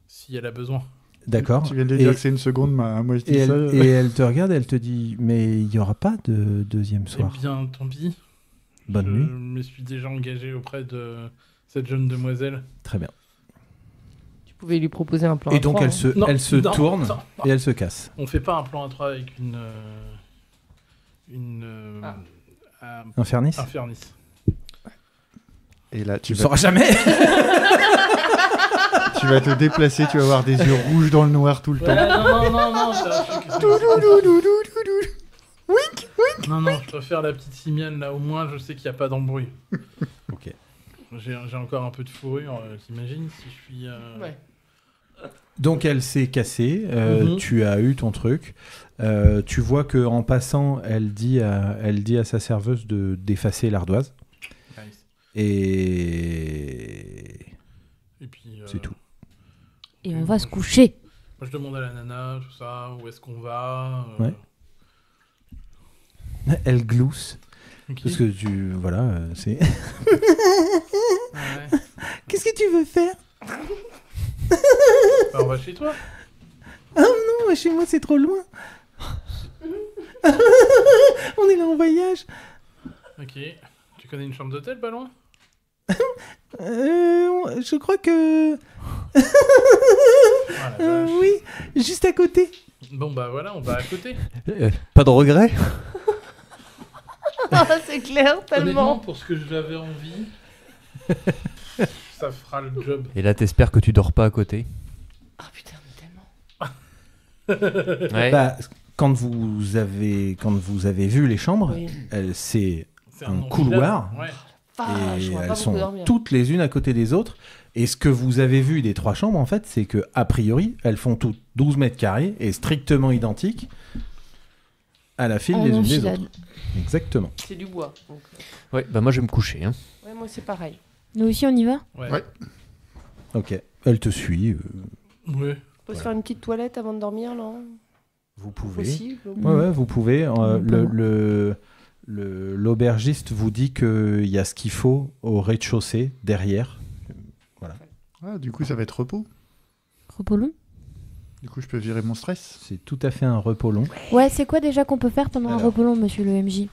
si elle a besoin. D'accord. Tu viens de Et- dire que c'est une seconde, moi je dis Et ça. elle te regarde et elle te dit mais il n'y aura pas de deuxième soir. Eh bien, tant pis. Bonne je nuit. me suis déjà engagé auprès de cette jeune demoiselle. Très bien. Tu pouvais lui proposer un plan. Et à donc trois, elle hein. se, Non, elle se non, tourne non, non. et elle se casse. On fait pas un plan à 3 avec une Infernis. Infernis. Et là, Tu ne sauras jamais. tu vas te déplacer, tu vas avoir des yeux rouges dans le noir tout le temps. Ouais, non, ça, non, je préfère la petite simiane là, au moins je sais qu'il n'y a pas d'embrouille. Ok. J'ai encore un peu de fourrure, t'imagines si je suis... Ouais. Donc elle s'est cassée. Mhm. Tu as eu ton truc. Tu vois que en passant, elle dit à sa serveuse d'effacer l'ardoise. Et puis, c'est tout. Et on va se coucher. Moi, je demande à la nana, tout ça, où est-ce qu'on va. Ouais. Elle glousse. Ok. Parce que tu... Voilà, c'est... Ouais. Qu'est-ce que tu veux faire? Bah, on va chez toi. Ah non, chez moi c'est trop loin. On est là en voyage. Ok. Tu connais une chambre d'hôtel pas loin? Je crois que... Ah, la vache. oui, juste à côté. Bon bah voilà, on va à côté. Pas de regret? C'est clair, Honnêtement, tellement. pour ce que j'avais envie, ça fera le job. Et là, t'espères que tu dors pas à côté? Ah putain, mais tellement. Ouais. Bah, quand vous avez vu les chambres, Oui. c'est C'est un enfilade. couloir. Ouais. Ah, et je pourrais elles pas sont beaucoup dormir. toutes les unes à côté des autres. Et ce que vous avez vu des 3 chambres, en fait, c'est que a priori, elles font toutes 12 mètres carrés et strictement identiques à la file Ah les non, unes des filade. autres. Exactement. C'est du bois. Donc... Ouais, bah moi je vais me coucher. Hein. Ouais, moi c'est pareil. Nous aussi, on y va? Ouais. Ok. Elle te suit. Ouais. On peut se faire une petite toilette avant de dormir, non? Vous pouvez. Possible. Ouais, vous pouvez. Pas L'aubergiste vous dit qu'il y a ce qu'il faut au rez-de-chaussée, derrière. Ah, du coup, ça va être repos. Repos long? Du coup, je peux virer mon stress. C'est tout à fait un repos long. Ouais, c'est quoi déjà qu'on peut faire pendant un Alors. repos long, monsieur le MJ?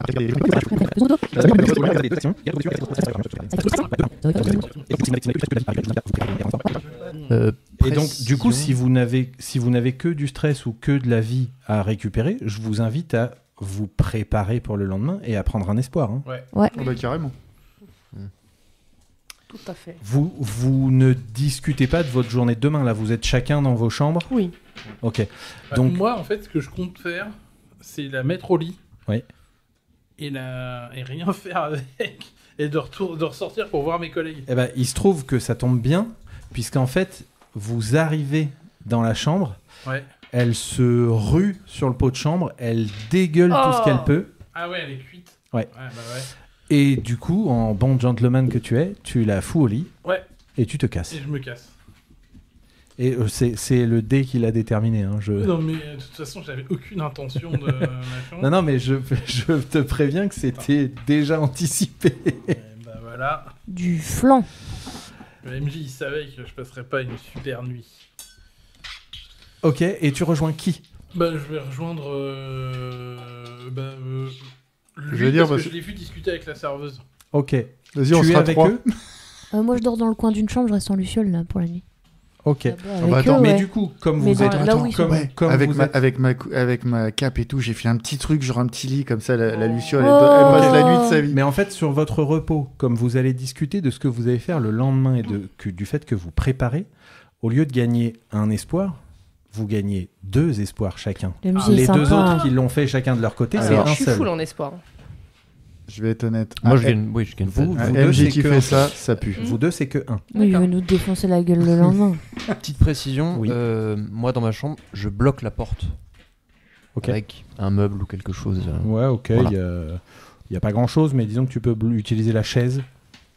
Et donc, du coup, si vous n'avez que du stress ou que de la vie à récupérer, je vous invite à vous préparer pour le lendemain et à prendre un espoir. Hein. Ah bah, carrément. Tout à fait. Vous ne discutez pas de votre journée de demain, là. Vous êtes chacun dans vos chambres. Oui. Ok. Bah, Donc- moi, en fait, ce que je compte faire, c'est la mettre au lit. Oui. Et rien faire avec. Et de ressortir pour voir mes collègues. Eh ben, il se trouve que ça tombe bien, puisqu'en fait, vous arrivez dans la chambre, Ouais. elle se rue sur le pot de chambre, elle dégueule tout ce Oh. qu'elle peut, Ah ouais, elle est cuite. Ouais. Bah ouais. et du coup, en bon gentleman que tu es, tu la fous au lit, Ouais. et tu te casses. Et je me casse. Et c'est le dé qui l'a déterminé. Hein, Non, mais de toute façon, j'avais aucune intention de machin. Non, mais je te préviens que c'était déjà anticipé. Et bah voilà. Du flan. Le MJ, il savait que je passerais pas une super nuit. Ok, et tu rejoins qui? Bah, je vais rejoindre. Lui, Je veux dire, parce parce que je l'ai vu discuter avec la serveuse. Ok. Vas-y, on Tu es sera avec 3. eux? Moi, je dors dans le coin d'une chambre, je reste en luciole là pour la nuit. Ok. Là-bas, avec bah, attends, eux, Mais ouais. du coup, comme Mais vous dans- êtes... là où ils sont. comme avec, vous ma, êtes- avec ma cape et tout, j'ai fait un petit truc, genre un petit lit comme ça, la Luciole, elle, Oh. elle passe la nuit de sa vie. Mais en fait, sur votre repos, comme vous allez discuter de ce que vous allez faire le lendemain et du fait que vous préparez, au lieu de gagner un espoir, vous gagnez 2 espoirs chacun. Le MJ est Les 2 sympa. autres qui l'ont fait chacun de leur côté, c'est Alors, un Je suis full seul. en espoir. Je vais être honnête. Moi Un- je gagne, oui, je gagne Vous- pas. un vous deux, MJ c'est qui que fait un. ça, ça pue. Vous 2, c'est que 1. Oui, il veut nous défoncer la gueule le lendemain. Petite précision, Oui. moi dans ma chambre, je bloque la porte Ok. avec un meuble ou quelque chose. Ouais, ok, Voilà. il n'y a pas grand-chose, mais disons que tu peux utiliser la chaise,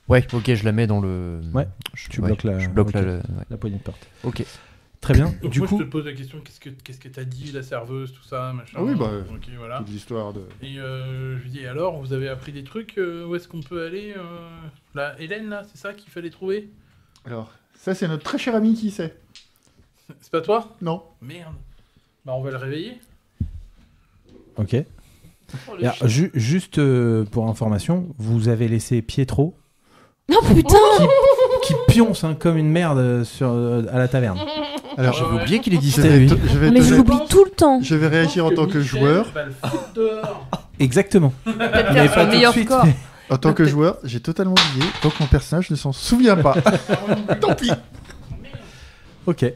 Ouais, ok, je la mets dans le. Ouais, je, tu bloques la- Je bloque ok. la. Ouais. la poignée de porte. Ok. Très bien. Donc Du moi, coup, je te pose la question, qu'est-ce que t'as dit, la serveuse, tout ça, machin. Ah oui, bah, Ok, voilà. Toute l'histoire de... Et je lui dis, alors, vous avez appris des trucs Où est-ce qu'on peut aller Là, Hélène, là, c'est ça qu'il fallait trouver Alors, ça c'est notre très cher ami qui sait. C'est pas toi Non. Merde. Bah, on va le réveiller. ok. Oh, le Alors, chien. juste pour information, vous avez laissé Pietro Oh putain! qui pionce hein, comme une merde à la taverne. Alors, J'avais Ouais. oublié qu'il je existait vais, lui. je vais Mais je te- l'oublie tout le temps. je vais réagir en tant que Michel joueur. va le foutre dehors. Exactement. Peut-être Mais faire pas un tout de meilleur suite. score. mais- En tant que joueur, j'ai totalement oublié, donc mon personnage ne s'en souvient pas. Tant pis. Ok.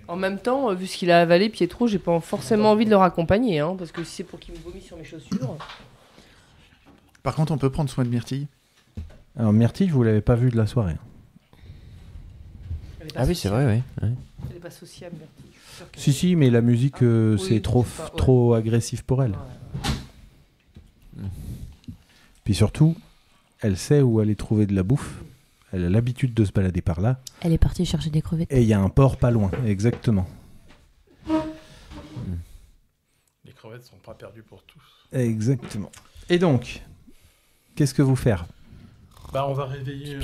En même temps, vu ce qu'il a avalé, Pietro, j'ai pas forcément envie de le raccompagner, hein, parce que si c'est pour qu'il me vomisse sur mes chaussures. Par contre, on peut prendre soin de Myrtille. Alors Myrtille, vous l'avez pas vu de la soirée. Elle est pas Ah oui, c'est sociable. vrai, oui. Elle est pas sociable, Myrtille. Je suis sûre qu'elle Si, est- si, mais la musique, Oui, c'est trop, c'est pas- ouais. trop agressif pour elle. Ouais. Puis surtout, elle sait où aller trouver de la bouffe. Elle a l'habitude de se balader par là. Elle est partie chercher des crevettes. Et il y a un port pas loin, exactement. Les crevettes sont pas perdues pour tous. Exactement. Et donc, qu'est-ce que vous faire? Bah, on va réveiller...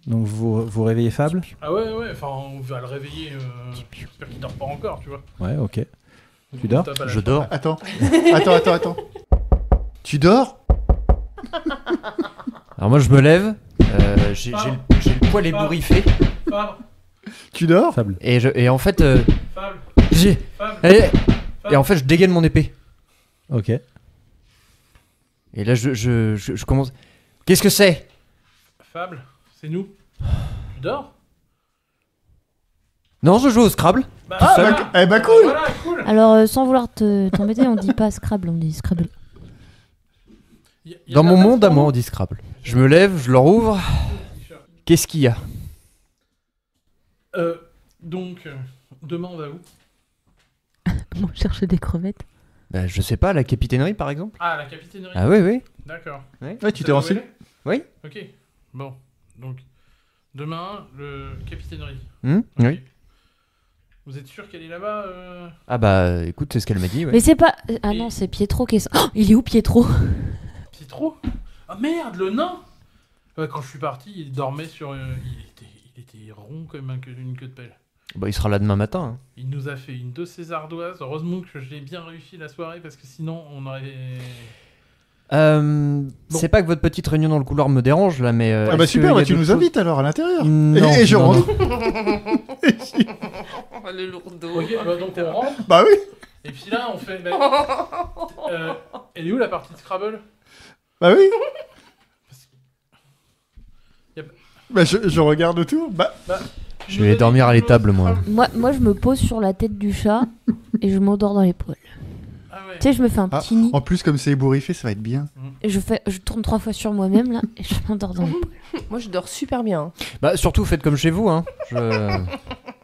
Donc vous réveillez Fable? Ah ouais, enfin, on va le réveiller. J'espère qu'il dort pas encore, tu vois. Ouais, ok. Tu dors? Je dors. Attends. Tu dors? Alors moi je me lève, j'ai le poil ébouriffé Fable, Tu dors? Fable. et en fait Fable, j'ai Fable. et en fait je dégaine mon épée. Ok. Et là je commence. Qu'est-ce que c'est? Fable, c'est nous. Tu dors? Non, je joue au Scrabble. Bah, Ah, voilà. bah, bah cool. Voilà, cool. Alors, sans vouloir t'embêter, on dit pas Scrabble, on dit Scrabble. Y a Dans de la mon place monde pour à moi nous on dit Scrabble. Je me lève, je le rouvre. Qu'est-ce qu'il y a? Donc, demain on va où? Comment chercher des crevettes? Bah, je sais pas, la capitainerie par exemple. Ah, la capitainerie. Ah oui. D'accord. Ouais, tu Vous t'es savez où renseigné? elle est? Oui. Ok. Bon. Donc, demain, le capitainerie. Oui. Ok. Vous êtes sûr qu'elle est là-bas Ah bah écoute, c'est ce qu'elle m'a dit. Ouais. Mais c'est pas. Ah Et- non, c'est Pietro qui est. Oh, il est où Pietro? Pietro? Ah merde, le nain! Ouais, quand je suis parti, il dormait sur... il était rond comme une queue de pelle. Bah il sera là demain matin. Hein. Il nous a fait une de ses ardoises. Heureusement que je l'ai bien réussi la soirée parce que sinon on aurait... C'est pas que votre petite réunion dans le couloir me dérange là, mais. Ah bah est-ce qu'il super, y a bah tu d'autres nous choses invites alors à l'intérieur. Non, Et je non, rentre. Oh, le lourdeau. Ok, bah donc on rentre. Bah oui. Et puis là, on fait... elle est où la partie de Scrabble? Bah oui. Parce que- Bah je regarde autour. Bah Je vais dormir à l'étable, moi. Moi, je me pose sur la tête du chat et je m'endors dans les poils. Ah ouais. Tu sais, je me fais un Ah, petit nid. en plus comme c'est ébouriffé, ça va être bien. Et je tourne 3 fois sur moi-même là et je m'endors dans les poils. Moi, je dors super bien. Hein. Bah surtout faites comme chez vous. Hein.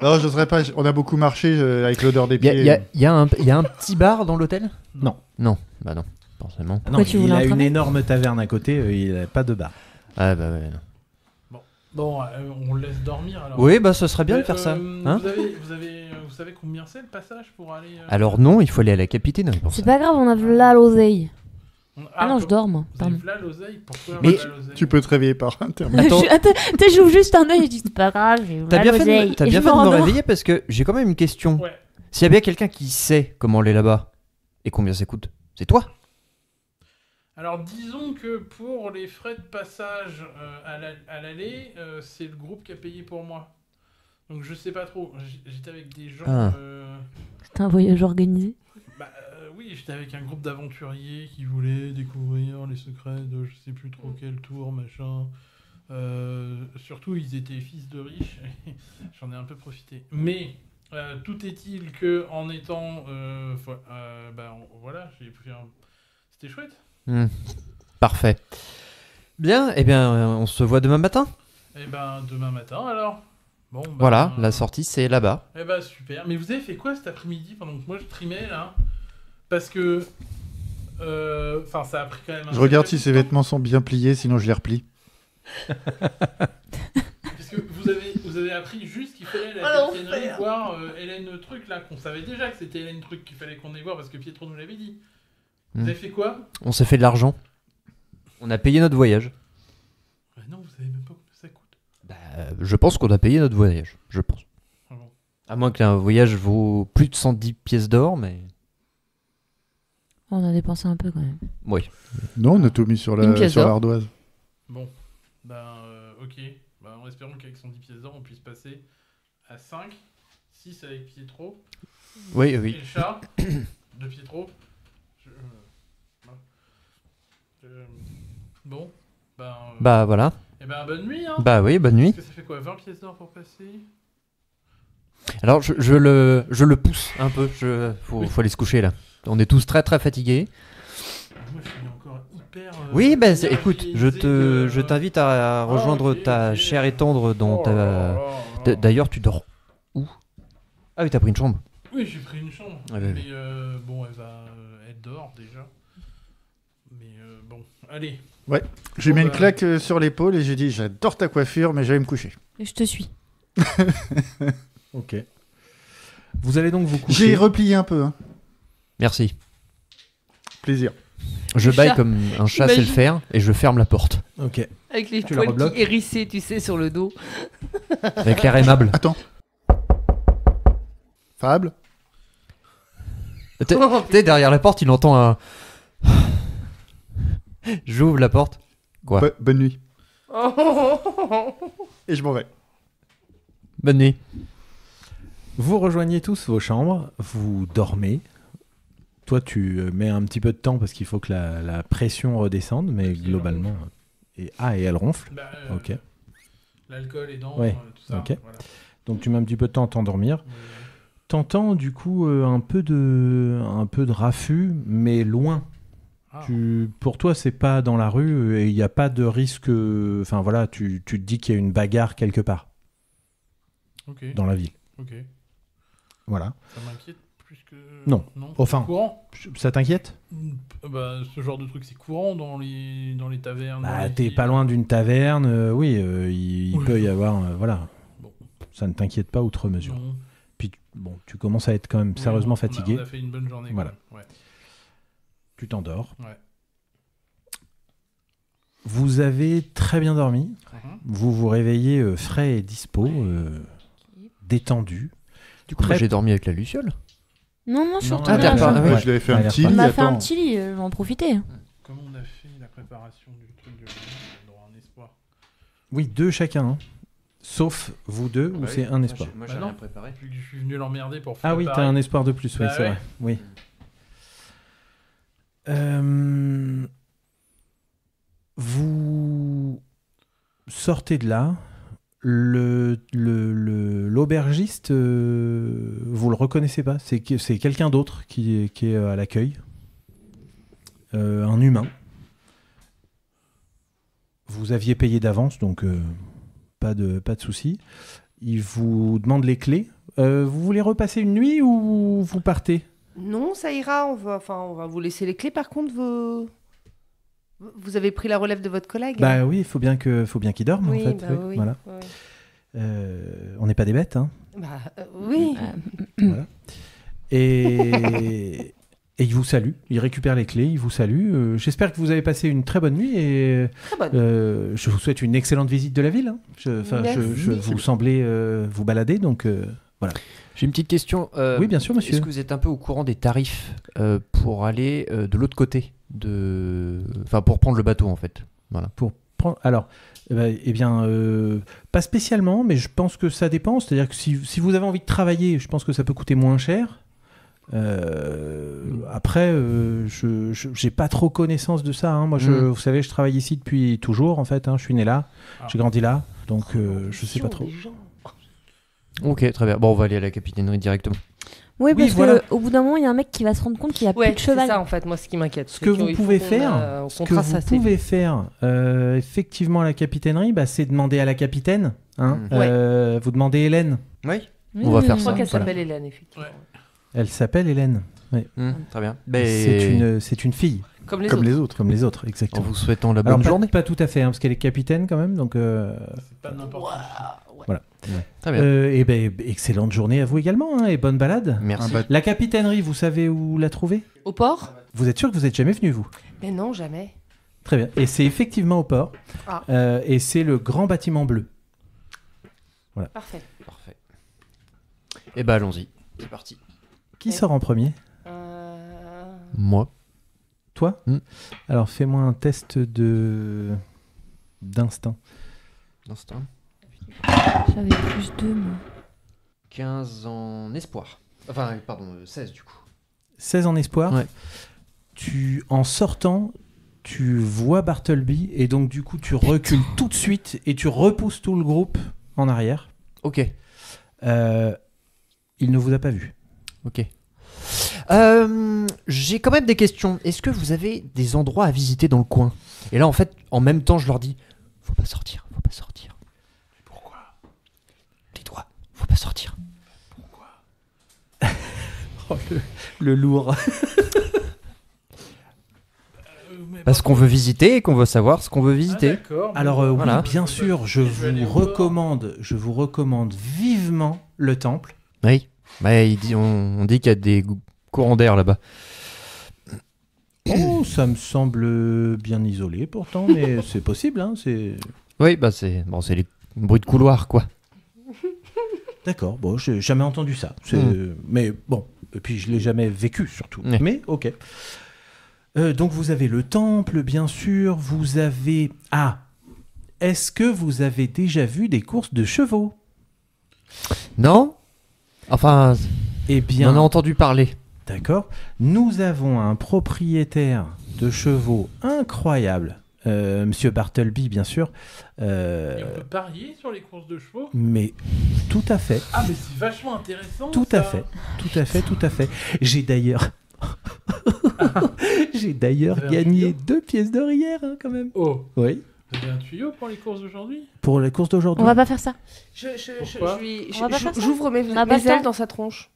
Non, j'oserais pas. On a beaucoup marché avec l'odeur des Il y a, pieds. y a un petit bar dans l'hôtel? Non. Non, bah non, forcément. Ah non, Pourquoi tu il voulais a un une travail énorme taverne à côté, il n'a pas de bar. Ah bah ouais. non. Bon, on le laisse dormir alors. Oui, bah ce serait bien de faire ça. Hein vous savez combien c'est le passage pour aller... Alors non, il faut aller à la capitainerie pour ça. C'est pas grave, on a là l'oseille. Ah non, je pour- dors moi. Vous avez Pardon. là l'oseille? Pourquoi Mais là l'oseille Tu peux te réveiller par internet. Attends. Attends, j'ouvre juste un œil et je dis c'est pas grave, j'ai T'as là bien fait l'oseille. de, t'as Et bien je fait de me rendors. réveiller parce que j'ai quand même une question. Ouais. S'il y a bien quelqu'un qui sait comment aller là-bas et combien ça coûte, c'est toi? Alors disons que pour les frais de passage à l'aller, c'est le groupe qui a payé pour moi. Donc je sais pas trop. J'étais avec des gens... Ah. C'était un voyage organisé. Oui, j'étais avec un groupe d'aventuriers qui voulaient découvrir les secrets de je sais plus trop quel tour, machin. Surtout, ils étaient fils de riches. J'en ai un peu profité. Mais tout est-il que en étant... voilà, j'ai pris un... C'était chouette. Parfait. Bien, eh bien, on se voit demain matin. Et ben, demain matin, alors. Bon, ben, Voilà, la sortie c'est là-bas. Eh ben, super. Mais vous avez fait quoi cet après-midi pendant que moi je trimais, là? Parce que... Enfin, ça a pris quand même... un Je regarde sacré si ses bout de vêtements sont bien pliés, sinon je les replie. temps. Parce que vous avez appris juste qu'il fallait aller à Ah, la l'enfer. capitainerie voir Hélène Truc, là, qu'on savait déjà que c'était Hélène Truc qu'il fallait qu'on aille voir parce que Pietro nous l'avait dit. Vous avez fait quoi? On s'est fait de l'argent. On a payé notre voyage. Non, vous savez même pas combien ça coûte. Je pense qu'on a payé notre voyage. Je pense. Ah bon. À moins que un voyage vaut plus de 110 pièces d'or, mais... On a dépensé un peu quand même. Oui. Non, on a tout mis sur Une pièce d'or. l'ardoise. Bon, ok. En espérant qu'avec son 10 pièces d'or, on puisse passer à 5, 6 avec Pietro. Oui, Et oui. le chat de Pietro. Bon, Bah voilà. et ben bonne nuit, hein. Bah oui, bonne nuit. Parce que ça fait quoi, 20 pièces d'or pour passer? Alors je le pousse un peu. Faut aller se coucher là. On est tous très très fatigués. Moi, je suis encore hyper... Oui, bah énergisé écoute, je t'invite à rejoindre ok, ta ok. chère et tendre dans Oh ta... là là là. D'ailleurs, tu dors où? Ah oui, t'as pris une chambre. Oui, j'ai pris une chambre. Ouais, ouais, mais bon, elle dort déjà. Mais bon, allez. Je lui mets Bon, une claque sur l'épaule et je lui dis j'adore ta coiffure, mais j'allais me coucher. Et je te suis. Ok. Vous allez donc vous coucher. J'ai replié un peu. Hein. Merci. Plaisir. Je Le baille chat. comme un chat sait le J'imagine. faire et je ferme la porte. Ok. Avec les Tu la poils rebloques qui hérissés, tu sais, sur le dos. Avec l'air aimable. Attends. Fable. Tu sais, derrière la porte, il entend un. J'ouvre la porte. Quoi? Bonne nuit. Et je m'en vais. Bonne nuit. Vous rejoignez tous vos chambres, vous dormez. Toi, tu mets un petit peu de temps parce qu'il faut que la pression redescende, mais globalement. Et elle ronfle. Bah, Ok. L'alcool aidant, Ouais, tout ça. ok. Voilà. Donc tu mets un petit peu de temps à t'endormir. T'entends du coup un peu de raffut, mais loin. Ah. Pour toi, c'est pas dans la rue et il n'y a pas de risque. Enfin voilà, tu te dis qu'il y a une bagarre quelque part Ok. dans la ville. Ok. Voilà. Ça m'inquiète plus que. Non. Enfin. C'est courant. Ça t'inquiète? Bah, ce genre de truc, c'est courant dans les tavernes. dans Bah, les t'es villes. pas loin d'une taverne. Oui, il Oui. peut y avoir. Voilà. Bon. Ça ne t'inquiète pas outre mesure. Non. Puis bon, tu commences à être quand même Oui, sérieusement on fatigué. On a fait une bonne journée. Voilà. Quand même. Tu t'endors. Ouais. Vous avez très bien dormi. Mhm. Vous vous réveillez frais et dispo, détendu. Du coup, moi, Prête. j'ai dormi avec la Luciole. Non, sur Non, ton ah, t'as âge. pas- ah oui. Ouais, je l'avais fait Elle a un l'air petit pas- On lit. m'a fait un Attends. petit lit, je vais en profiter. Comment on a fait la préparation du truc de on aura un espoir. Oui, 2 chacun. Hein. Sauf vous deux, ou c'est un espoir. Moi, j'ai rien préparé. Vu que je suis venu l'emmerder pour Ah oui, préparer. t'as un espoir de plus, oui, Bah c'est ouais. vrai. Oui. Vous sortez de là. L'aubergiste, vous le reconnaissez pas. C'est quelqu'un d'autre qui est à l'accueil. Un humain. Vous aviez payé d'avance, donc pas de souci. Il vous demande les clés. Vous voulez repasser une nuit ou vous partez? Non, ça ira. On va vous laisser les clés. Par contre, vous avez pris la relève de votre collègue. Bah oui, il faut bien qu'il dorme oui, en fait. bah Oui, oui, voilà. ouais. On n'est pas des bêtes, hein. Bah, oui. Voilà. Et il vous salue. Il récupère les clés. Il vous salue. J'espère que vous avez passé une très bonne nuit et Très bonne. je vous souhaite une excellente visite de la ville. Hein. Merci. Vous semblez vous balader, donc voilà. J'ai une petite question. Oui, bien sûr, monsieur. Est-ce que vous êtes un peu au courant des tarifs pour aller de l'autre côté enfin, pour prendre le bateau, en fait. Voilà. Alors, eh bien, pas spécialement, mais je pense que ça dépend. C'est-à-dire que si vous avez envie de travailler, je pense que ça peut coûter moins cher. Après, je j'ai pas trop connaissance de ça. Hein. Moi, vous savez, je travaille ici depuis toujours, en fait. Hein. Je suis né là, j'ai grandi là, donc je sais pas trop. Des gens. Ok, très bien. Bon, on va aller à la capitainerie directement. Oui, parce voilà. qu'au bout d'un moment, il y a un mec qui va se rendre compte qu'il n'y a Ouais, plus de c'est cheval. ça en fait, moi ce qui m'inquiète. Ce que vous pouvez faire, effectivement, à la capitainerie, c'est demander à la capitaine. Hein. Vous demandez Hélène. Oui. Oui, On va faire Je ça. crois qu'elle Voilà. s'appelle Hélène, effectivement. Ouais. Elle s'appelle Hélène. Très bien. C'est une fille, Comme les Comme autres. les autres. comme les autres, En exactement. vous souhaitant la Alors, bonne journée. pas tout à fait, hein, parce qu'elle est capitaine quand même, donc. C'est pas n'importe Ouais. Très bien. Et ben, excellente journée à vous également, hein, et bonne balade. Merci. La capitainerie, vous savez où la trouver? Au port? Vous êtes sûr que vous n'êtes jamais venu, vous? Mais non, jamais. Très bien. Et c'est effectivement au port. Ah. Et c'est le grand bâtiment bleu. Parfait. Parfait. Eh ben, allons-y. C'est parti. Qui Ouais. sort en premier? Moi. Toi? Alors, fais-moi un test d'instinct. Instinct. J'avais plus 2, moi. 15 en espoir. Enfin, pardon, 16 du coup. 16 en espoir. Ouais. En sortant, tu vois Bartleby et donc du coup tu recules tout de suite et tu repousses tout le groupe en arrière. Ok. Il ne vous a pas vu. Ok. J'ai quand même des questions. Est-ce que vous avez des endroits à visiter dans le coin? Et là, en fait, en même temps, je leur dis, faut pas sortir, faut pas sortir. Pourquoi? Tais-toi, faut pas sortir. Oh, le lourd. Parce qu'on veut visiter et qu'on veut savoir ce qu'on veut visiter. D'accord. Alors Voilà. oui, bien sûr, je vous recommande vivement le temple. Oui. Bah, on dit qu'il y a des courants d'air là-bas. Oh, ça me semble bien isolé pourtant, mais c'est possible, hein, c'est... Oui, bah c'est les bruits de couloir, quoi. D'accord, bon, j'ai jamais entendu ça. Mais bon, et puis je l'ai jamais vécu surtout. Ouais. Mais ok. Donc vous avez le temple, bien sûr, vous avez... Ah, est-ce que vous avez déjà vu des courses de chevaux? Non? Enfin, Eh on bien... en a entendu parler. D'accord. Nous avons un propriétaire de chevaux incroyable, Monsieur Bartleby, bien sûr. Et on peut parier sur les courses de chevaux? Mais tout à fait, Ah, mais c'est vachement intéressant. tout ça. à fait, tout à fait, tout à fait. J'ai d'ailleurs Vous avez un gagné tuyau 2 pièces d'or hier, hein, quand même. Oh, Oui. vous avez un tuyau pour les courses d'aujourd'hui? Pour les courses d'aujourd'hui. On va pas faire ça. Pourquoi On va pas faire ça. J'ouvre mes On va pas ailes faire. dans sa tronche.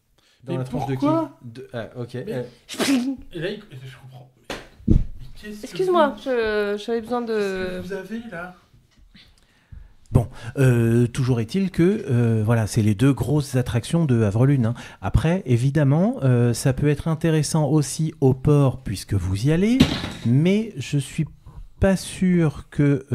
Dans Mais la tranche pourquoi de qui Ah, ok. Mais- Et là, je comprends. Mais qu'est-ce que Excuse-moi, vous- j'avais besoin Qu'est-ce de... que vous avez là? Toujours est-il que voilà, c'est les 2 grosses attractions de Havre-Lune, hein. Après, évidemment, ça peut être intéressant aussi au port puisque vous y allez, mais je suis pas sûr que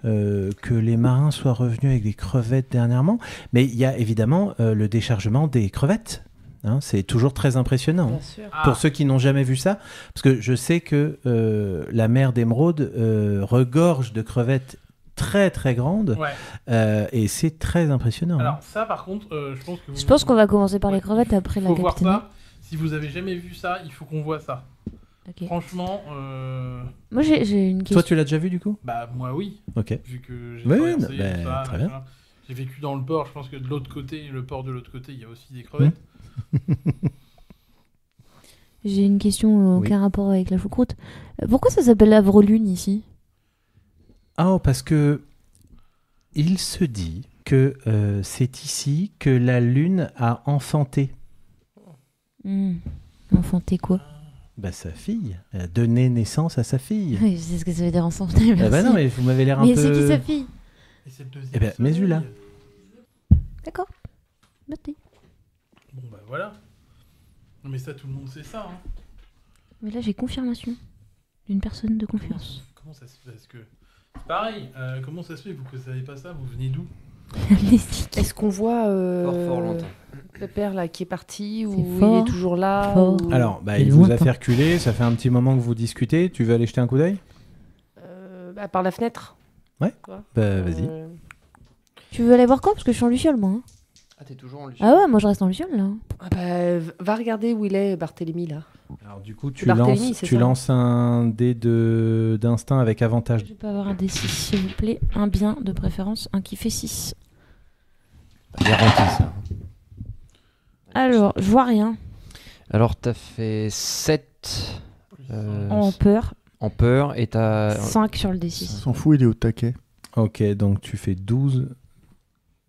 les marins soient revenus avec des crevettes dernièrement. Mais il y a évidemment le déchargement des crevettes. Hein, c'est toujours très impressionnant. Bien sûr. Pour ceux qui n'ont jamais vu ça, parce que je sais que la mer d'Émeraude regorge de crevettes très très grandes, Ouais. et c'est très impressionnant. Alors ça, par contre, je pense que Je pense qu'on va commencer par les crevettes et après il la faut voir capitainerie. ça. Si vous avez jamais vu ça, il faut qu'on voit ça. Ok. Franchement, Moi j'ai une question. Toi, tu l'as déjà vu du coup? bah moi oui, Ok. vu que j'ai Oui, traversé oui, bah, tout ça, très bien. machin. J'ai vécu dans le port. Je pense que de l'autre côté, le port de l'autre côté, il y a aussi des crevettes. J'ai une question, Oui. aucun rapport avec la choucroute. Pourquoi ça s'appelle Havre-Lune ici? Ah, parce que il se dit que c'est ici que la Lune a enfanté Enfanté quoi? sa fille. Elle a donné naissance à sa fille. Oui, je sais ce que ça veut dire enfanté. Ah bah non, mais vous m'avez l'air un Mais peu... c'est qui sa fille? Et c'est le deuxième. Eh ben, soleil. Mésula. D'accord. Noté. Bon bah voilà. Non, mais ça, tout le monde sait ça. Hein. Mais là j'ai confirmation d'une personne de confiance. Comment ça se fait? Parce que c'est pareil. Comment ça se fait vous que savez pas ça? Vous venez d'où? Est-ce qu'on voit Fort lointain. le père là qui est parti ou C'est il fort, est toujours là fort. ou- Alors, Et il vous a lointain. fait reculer, ça fait un petit moment que vous discutez. Tu veux aller jeter un coup d'œil? Par la fenêtre. Ouais. Quoi Bah, vas-y. Tu veux aller voir quoi? Parce que je suis en luciole moi. Hein. Ah, t'es toujours en luciole. Ah ouais, moi je reste en luciole là. Ah bah, va regarder où il est, Barthélemy là. Alors, du coup, tu Barthélemy, lances, c'est tu ça. lances un dé d'instinct avec avantage. Je peux avoir un D6 s'il vous plaît. Un bien de préférence, un qui fait 6. Garanti, ça. Alors, je vois rien. Alors, t'as fait 7 En peur. en peur et t'as... 5 sur le D6. S'en fout, il est au taquet. Ok, donc tu fais 12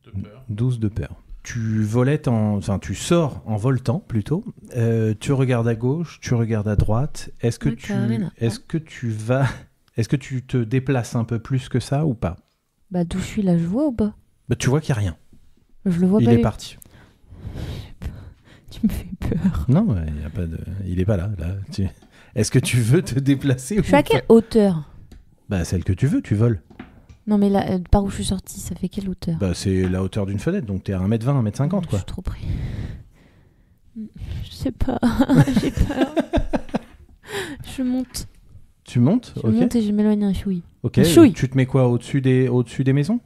De peur. 12 de peur. Tu volettes enfin tu sors en voltant plutôt. Tu regardes à gauche, tu regardes à droite. Est-ce que Oui, carrément. est-ce que tu te déplaces un peu plus que ça ou pas? Bah d'où je suis là, je vois ou pas? Bah, tu vois qu'il n'y a rien. Je le vois Il pas. est lui. parti. Tu me fais peur. Non, il y a pas de. Il est pas là. Est-ce que tu veux te déplacer Je ou suis à pas? quelle hauteur? Bah celle que tu veux. Tu voles. Non mais là, par où je suis sortie, ça fait quelle hauteur? Bah c'est la hauteur d'une fenêtre. Donc t'es à 1m20, 1m50 Je quoi. suis trop pris. Je sais pas. J'ai peur. Je monte. Tu montes. Je Ok. monte et je m'éloigne un chouille. Ok. Chouille. Tu te mets quoi au-dessus des maisons?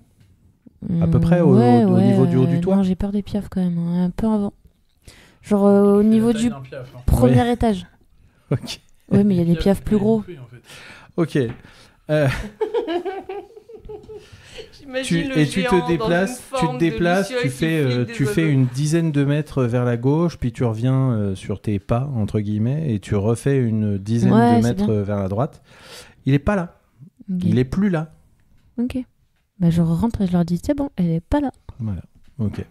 À peu près au niveau du haut du toit? Non, j'ai peur des piafs quand même, hein, un peu avant. Genre au niveau du premier étage. Ok. Ouais, mais il y a des piafs plus gros. Ok. Tu te déplaces, tu fais une dizaine de mètres vers la gauche, puis tu reviens sur tes pas, entre guillemets, et tu refais une dizaine Ouais, de c'est mètres bien. vers la droite. Il est pas là. Ok. Il est plus là. Ok. Bah je rentre et je leur dis c'est bon, elle est pas là. Voilà. Ok.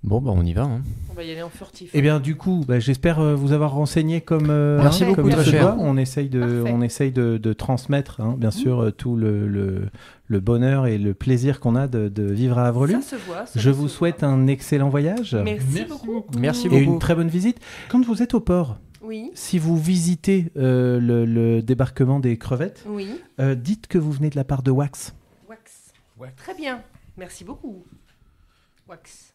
Bon, bah on y va. Hein. On va y aller en furtif. Eh bien, du coup, j'espère vous avoir renseigné comme Merci beaucoup, comme il très se cher. doit. On essaye de transmettre, hein, bien sûr, tout le bonheur et le plaisir qu'on a de vivre à Avrelune. Ça se voit. Je vous souhaite un excellent voyage Merci beaucoup. Merci et beaucoup. une très bonne visite. Quand vous êtes au port, Oui. si vous visitez le débarquement des crevettes, Oui. dites que vous venez de la part de Wax. Wax. Très bien. Merci beaucoup. Wax.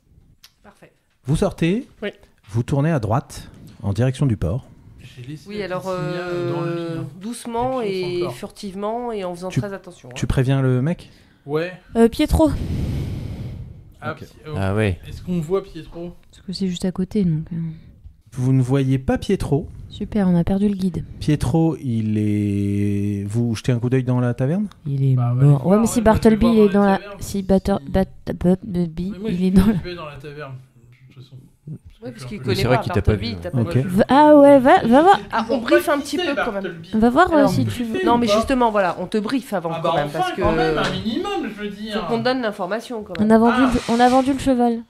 Parfait. Vous sortez, Oui. vous tournez à droite en direction du port. J'ai laissé Oui, la alors petite signale dans le lit, hein. doucement Et puis on et s'en sort. furtivement et en faisant Tu- très attention. Tu préviens le mec? Ouais. Pietro, Ah, Ok. Ah ouais. Est-ce qu'on voit Pietro? parce que c'est juste à côté, donc... Vous ne voyez pas Pietro. Super, on a perdu le guide. Pietro, il est... Vous jetez un coup d'œil dans la taverne? Il est Bah, on va mort. aller Ouais, voir, mais si ouais, on va Bartleby aller est voir dans dans la... la taverne. Si Mais moi, il je est suis dans la... occupé dans la taverne. De toute façon. Oui, parce qu'il Mais connaît c'est vrai pas qu'il t'a pas Bartleby, vu. t'as pas Ok. vu. Ah ouais, va voir. Ah, on briefe un petit peu quand même. Va voir Alors, si tu veux. Non, mais justement, voilà, on te briefe avant Ah quand bah même, enfin, parce que quand même, un minimum, je veux dire. faut qu'on te donne l'information quand On même. a vendu le cheval.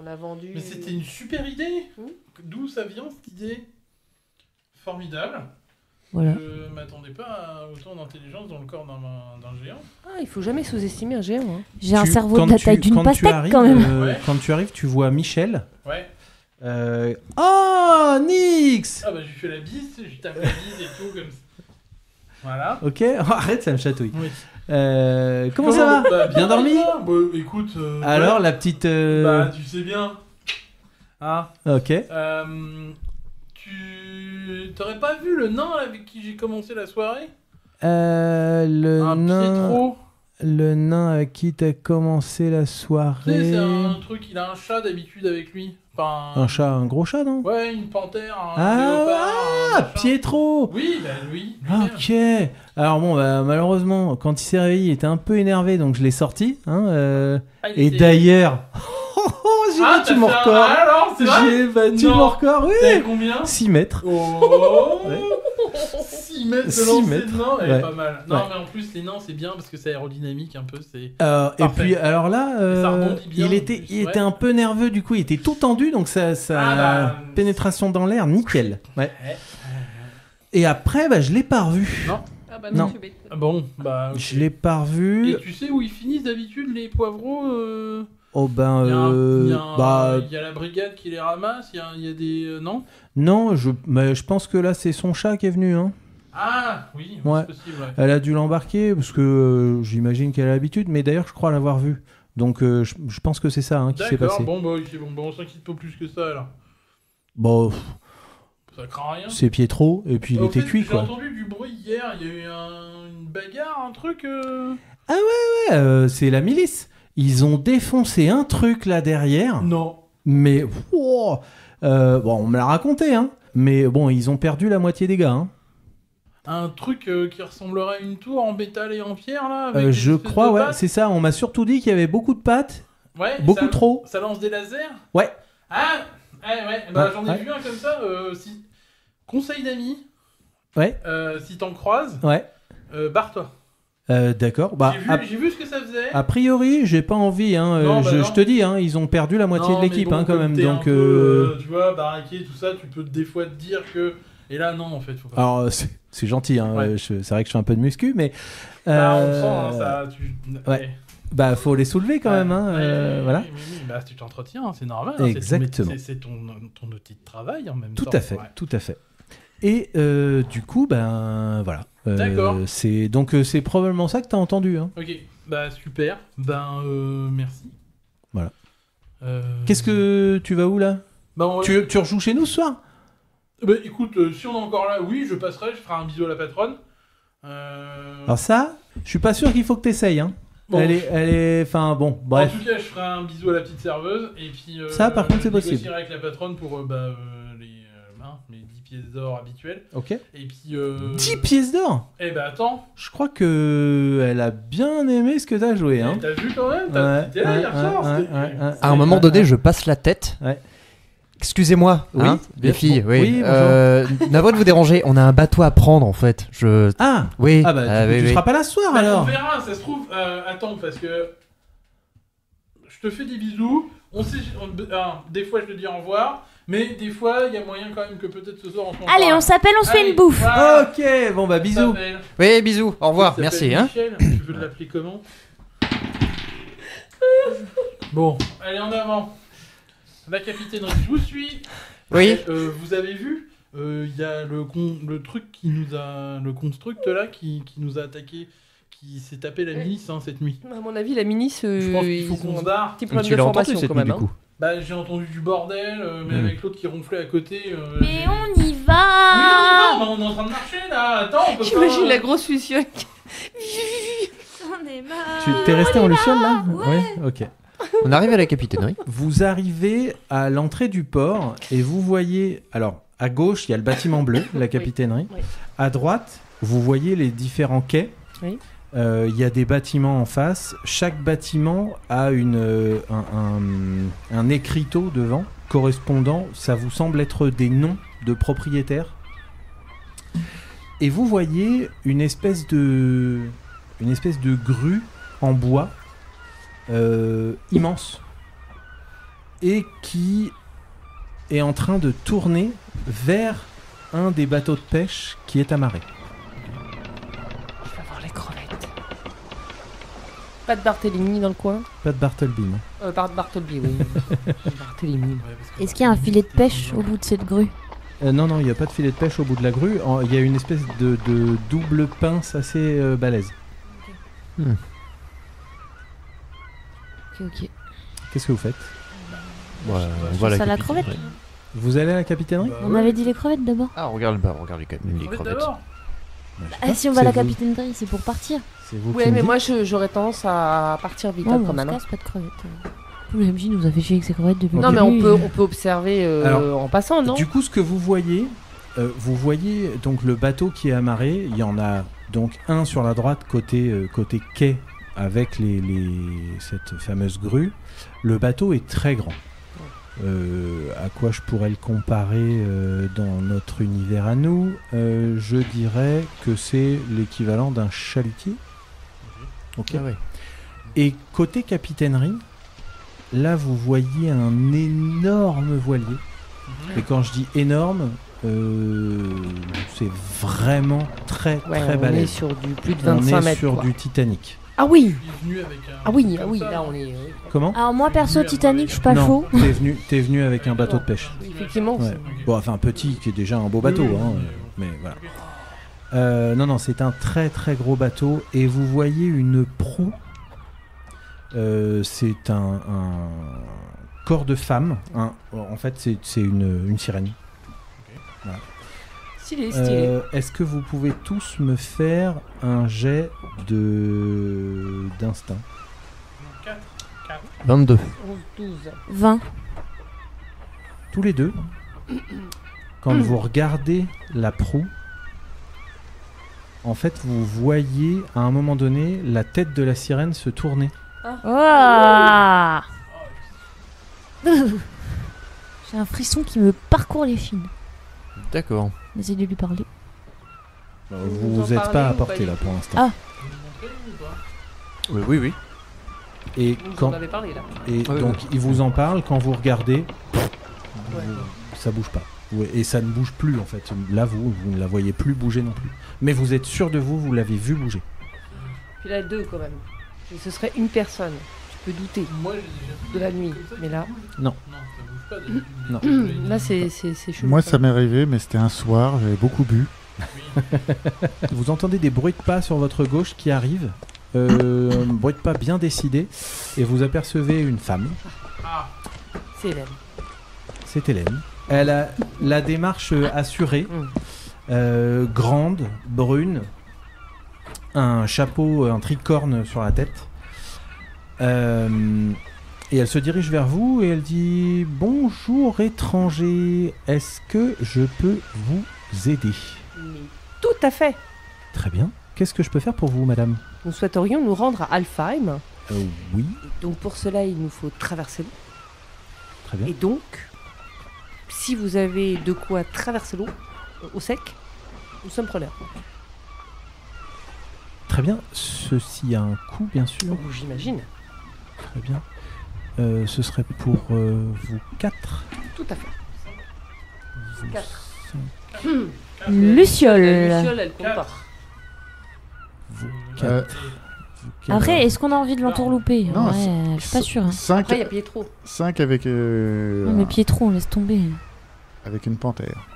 On a vendu. Mais c'était une super idée. Hmm. D'où ça vient cette idée? Formidable. Voilà. Je m'attendais pas à autant d'intelligence dans le corps d'un géant. Ah, il faut jamais sous-estimer un géant. Hein. J'ai un Tu- cerveau quand de la tu- taille d'une quand tu pastèque arrives, quand même. Ouais. Quand tu arrives, tu vois Michel. Ouais. Oh, Nix! Ah bah je lui fais la bise, je tape la bise et tout comme ça. Voilà. Ok, oh, arrête, ça me chatouille. Oui. Comment ça va? Bah, Bien dormi? bien. Bah, écoute. Alors, ouais. la petite... Bah tu sais bien. Ah. Ok. Tu t'aurais pas vu le nain avec qui j'ai commencé la soirée? Le Un nain... Pietro. Le nain avec qui t'as commencé la Tu sais, soirée... c'est un truc, il a un chat d'habitude avec lui. Enfin, Un chat, un gros chat, non? Ouais, une panthère, un Ah, léopard, un machin. Pietro! Oui, bah lui. Ah, ok. Alors bon, malheureusement, quand il s'est réveillé, il était un peu énervé, donc je l'ai sorti. Hein, Ah, il Et était- d'ailleurs, j'ai Ah, battu t'as mon fait un- record. Ah, alors, c'est vrai? J'ai battu Non. mon record, T'as oui. combien? 6 mètres. Oh Ouais. 6 mètres de 6 lancer mètres. de nain, elle Ouais. est pas mal. Non, Ouais. mais en plus, les nains, c'est bien parce que c'est aérodynamique un peu. C'est... Et Parfait. puis alors là, Et ça rebondit bien, il en était, plus, il ouais. était un peu nerveux du coup, il était tout tendu, donc sa Ah bah, pénétration dans l'air, nickel. Ouais. Et après, je l'ai pas revu. Non. Ah bah Non. tu bêtes. Ah bon, bah. ok. Je l'ai pas revu. Et tu sais où ils finissent d'habitude les poivreaux Oh ben, il y a un- il y a un- bah il y a la brigade qui les ramasse, il y a des. Non? non, mais je pense que là c'est son chat qui est venu. Hein. Ah, oui, Ouais. c'est possible, ouais. Elle a dû l'embarquer parce que j'imagine qu'elle a l'habitude, mais d'ailleurs je crois l'avoir vu. Donc je pense que c'est ça hein, qui s'est D'accord, passé. bon, bah, ok, bon, bah, on s'inquiète pas plus que ça alors. Bon, Ça craint rien. c'est Pietro et puis il Au était fait, cuit j'ai quoi. entendu du bruit hier, il y a eu une bagarre, un truc. Ouais, c'est la milice. Ils ont défoncé un truc là derrière, Non. mais wow, bon on me l'a raconté hein. Mais bon ils ont perdu la moitié des gars. Hein. Un truc qui ressemblerait à une tour en métal et en pierre là avec des Je espèces crois de ouais, pattes. c'est ça. On m'a surtout dit qu'il y avait beaucoup de pattes, Ouais, beaucoup ça, trop. Ça lance des lasers. Ouais. Ah ouais, bah, Ouais, j'en ai ouais. vu un comme ça. Si... Conseil d'amis, Ouais, si t'en croises, ouais. barre-toi. D'accord. Bah, J'ai vu ce que ça faisait. a priori, j'ai pas envie. Hein. Non, bah je non. te dis, hein, ils ont perdu la moitié Non, de mais l'équipe bon, hein, quand comme même. t'es un Donc, peu, tu vois, baraqué, tout ça, tu peux des fois te dire que. Et là, non, en fait, faut pas. alors c'est gentil. Hein. Ouais. C'est vrai que je fais un peu de muscu, mais Bah, on sent, hein, ça. ouais. Bah faut les soulever quand même. Hein. Voilà. Oui, bah, tu t'entretiens, hein, c'est normal. Hein, Exactement. C'est ton outil de travail en même Tout temps. à fait, Ouais. tout à fait. Et du coup, ben voilà. D'accord. C'est donc c'est probablement ça que t'as entendu. Hein. Ok, bah super. Ben, merci. Voilà. Qu'est-ce que tu vas où là? Bah, Tu rejoues chez nous ce soir? Bah écoute, si on est encore là, oui, je passerai, je ferai un bisou à la patronne. Alors ça, je suis pas sûr qu'il faut que t'essayes. Hein. Bon, Elle est, enfin bon, bref. En tout cas, je ferai un bisou à la petite serveuse et puis. Ça, par contre, c'est je possible. négocierai avec la patronne pour les 10 pièces d'or habituelles. Ok. Et puis. 10 pièces d'or. Eh ben attends, Je crois que elle a bien aimé ce que t'as joué. Hein. t'as vu quand même? Ouais, T'étais là hier ouais, soir? ouais, c'était- ouais. À un moment donné, je passe la tête. Ouais. Excusez-moi, Oui, hein, bien- les filles. bon, Oui. oui, bonjour. Navré de vous déranger. On a un bateau à prendre en fait. Ah. Oui. Ah bah du coup, oui, tu oui. seras pas là ce soir Bah, alors. on verra, ça se trouve. Attends, parce que. Je je te fais des bisous. Des fois, je te dis au revoir. Mais des fois, il y a moyen quand même que peut-être ce soir on s'en Allez, on s'appelle, on se fait une bouffe. Voilà. Ok, bon bah bisous. Oui, bisous, au revoir, Il s'appelle merci. Hein. Michel. Tu veux l'appeler comment? Bon, allez en avant. La capitainerie, je vous suis. Oui. Vous avez vu, il y a le truc qui nous a, le construct là qui nous a attaqué, qui s'est tapé la milice cette nuit. À mon avis, la ministre, Je pense qu'il faut ils qu'on ont se un barre. petit problème Tu de l'as entendu formation cette quand nuit même. du coup. Bah j'ai entendu du bordel, mais avec l'autre qui ronflait à côté. Mais j'ai- on y Oui, va. on est en train de marcher là. Attends, on peut J'imagine pas. la grosse Luciole. J'en ai marre. Tu t'es resté en Luciole là? Ouais. Ok. On arrive à la capitainerie. Vous arrivez à l'entrée du port et vous voyez, alors à gauche il y a le bâtiment bleu, la capitainerie. Oui. À droite, vous voyez les différents quais. Oui. Il y a des bâtiments en face. Chaque bâtiment a un écriteau devant correspondant. Ça vous semble être des noms de propriétaires. Et vous voyez une espèce de grue en bois immense et qui est en train de tourner vers un des bateaux de pêche qui est amarré. Je vais voir les crevettes. Pas de Barthélemy dans le coin. Pas de Bartleby, non. Bartleby, oui. Barthélemy. Est-ce qu'il y a un filet de pêche au bout de cette grue? Non, il n'y a pas de filet de pêche au bout de la grue. Il y a une espèce de double pince assez balèze. Ok. Qu'est-ce que vous faites? On va à Ça, la capitainerie. crevette. Vous allez à la capitainerie? Bah On ouais. avait dit les crevettes d'abord. Ah, regarde les Crevette crevettes. d'abord. Ah, si on va à la capitainerie, c'est pour partir. C'est vous Ouais, qui me mais dites. moi j'aurais tendance à partir vite Ouais, hein, mais quand on se même. casse, pas de crevettes. Le MJ nous a fait chier avec ses crevettes depuis Non, le mais on début. peut observer Alors, en passant, non? Du coup, ce que vous voyez donc le bateau qui est amarré. Il y en a donc un sur la droite côté quai avec cette fameuse grue. Le bateau est très grand. À quoi je pourrais le comparer dans notre univers à nous? Je dirais que c'est l'équivalent d'un chalutier. Ok. Ah ouais. Et côté capitainerie, là vous voyez un énorme voilier. Et quand je dis énorme, c'est vraiment très Ouais, très on est balèze. sur du plus de On 25 est mètres. sur quoi. du Titanic. Ah oui! Il est venu avec un. Ah oui, comme ça. là on est. Comment? Alors moi perso Titanic, je suis pas Non, chaud. t'es venu avec un bateau de pêche. Effectivement. Ouais. Bon, enfin petit, qui est déjà un beau bateau, Oui, hein, mais voilà. Non, c'est un très très gros bateau et vous voyez une proue. C'est un corps de femme. En fait, c'est une sirène. Stylé, stylé. Est-ce que vous pouvez tous me faire un jet d'instinct? 22. 11, 12. 20. Tous les deux, quand vous regardez la proue, en fait, vous voyez à un moment donné la tête de la sirène se tourner. Oh J'ai un frisson qui me parcourt les chines. D'accord. On essaie de lui parler. Vous en n'êtes parlez pas à ou portée pas là du pour l'instant. Ah. Oui. Et Vous quand en avez parlé là. et Ah oui, donc il vous en parle quand vous regardez, Ouais. ça bouge pas. Et ça ne bouge plus en fait. Là vous ne la voyez plus bouger non plus. Mais vous êtes sûr de vous l'avez vu bouger. Puis là, 2 quand même. Et ce serait une personne. Tu peux douter Moi, j'ai de la nuit. Mais là, Non. Non, ça bouge pas d'habitude. Non. là c'est chelou. Moi, ça m'est arrivé, mais c'était un soir, j'avais beaucoup bu. Vous entendez des bruits de pas sur votre gauche qui arrivent. Un bruit de pas bien décidé. Et vous apercevez une femme. Ah, C'est Hélène. C'est Hélène. Elle a la démarche assurée. Grande, brune. Un chapeau, un tricorne sur la tête. Et elle se dirige vers vous et elle dit « Bonjour étranger, est-ce que je peux vous aider ?» Mais tout à fait. Très bien. Qu'est-ce que je peux faire pour vous, madame? Nous souhaiterions nous rendre à Alfheim. Oui, Donc pour cela, il nous faut traverser l'eau. très bien. Et donc, si vous avez de quoi traverser l'eau au sec, nous sommes preneurs. Très bien. Ceci a un coût, bien sûr. Oh, j'imagine. Très bien. ce serait pour vous 4. Tout à fait. 4. Luciole. Luciole, elle compte pas. Vous 4. Après, est-ce qu'on a envie de l'entourlouper? Non, Ouais, je suis pas sûre. 5 Après, il y a Pietro. avec, Non, mais Pietro, on laisse tomber. avec une panthère.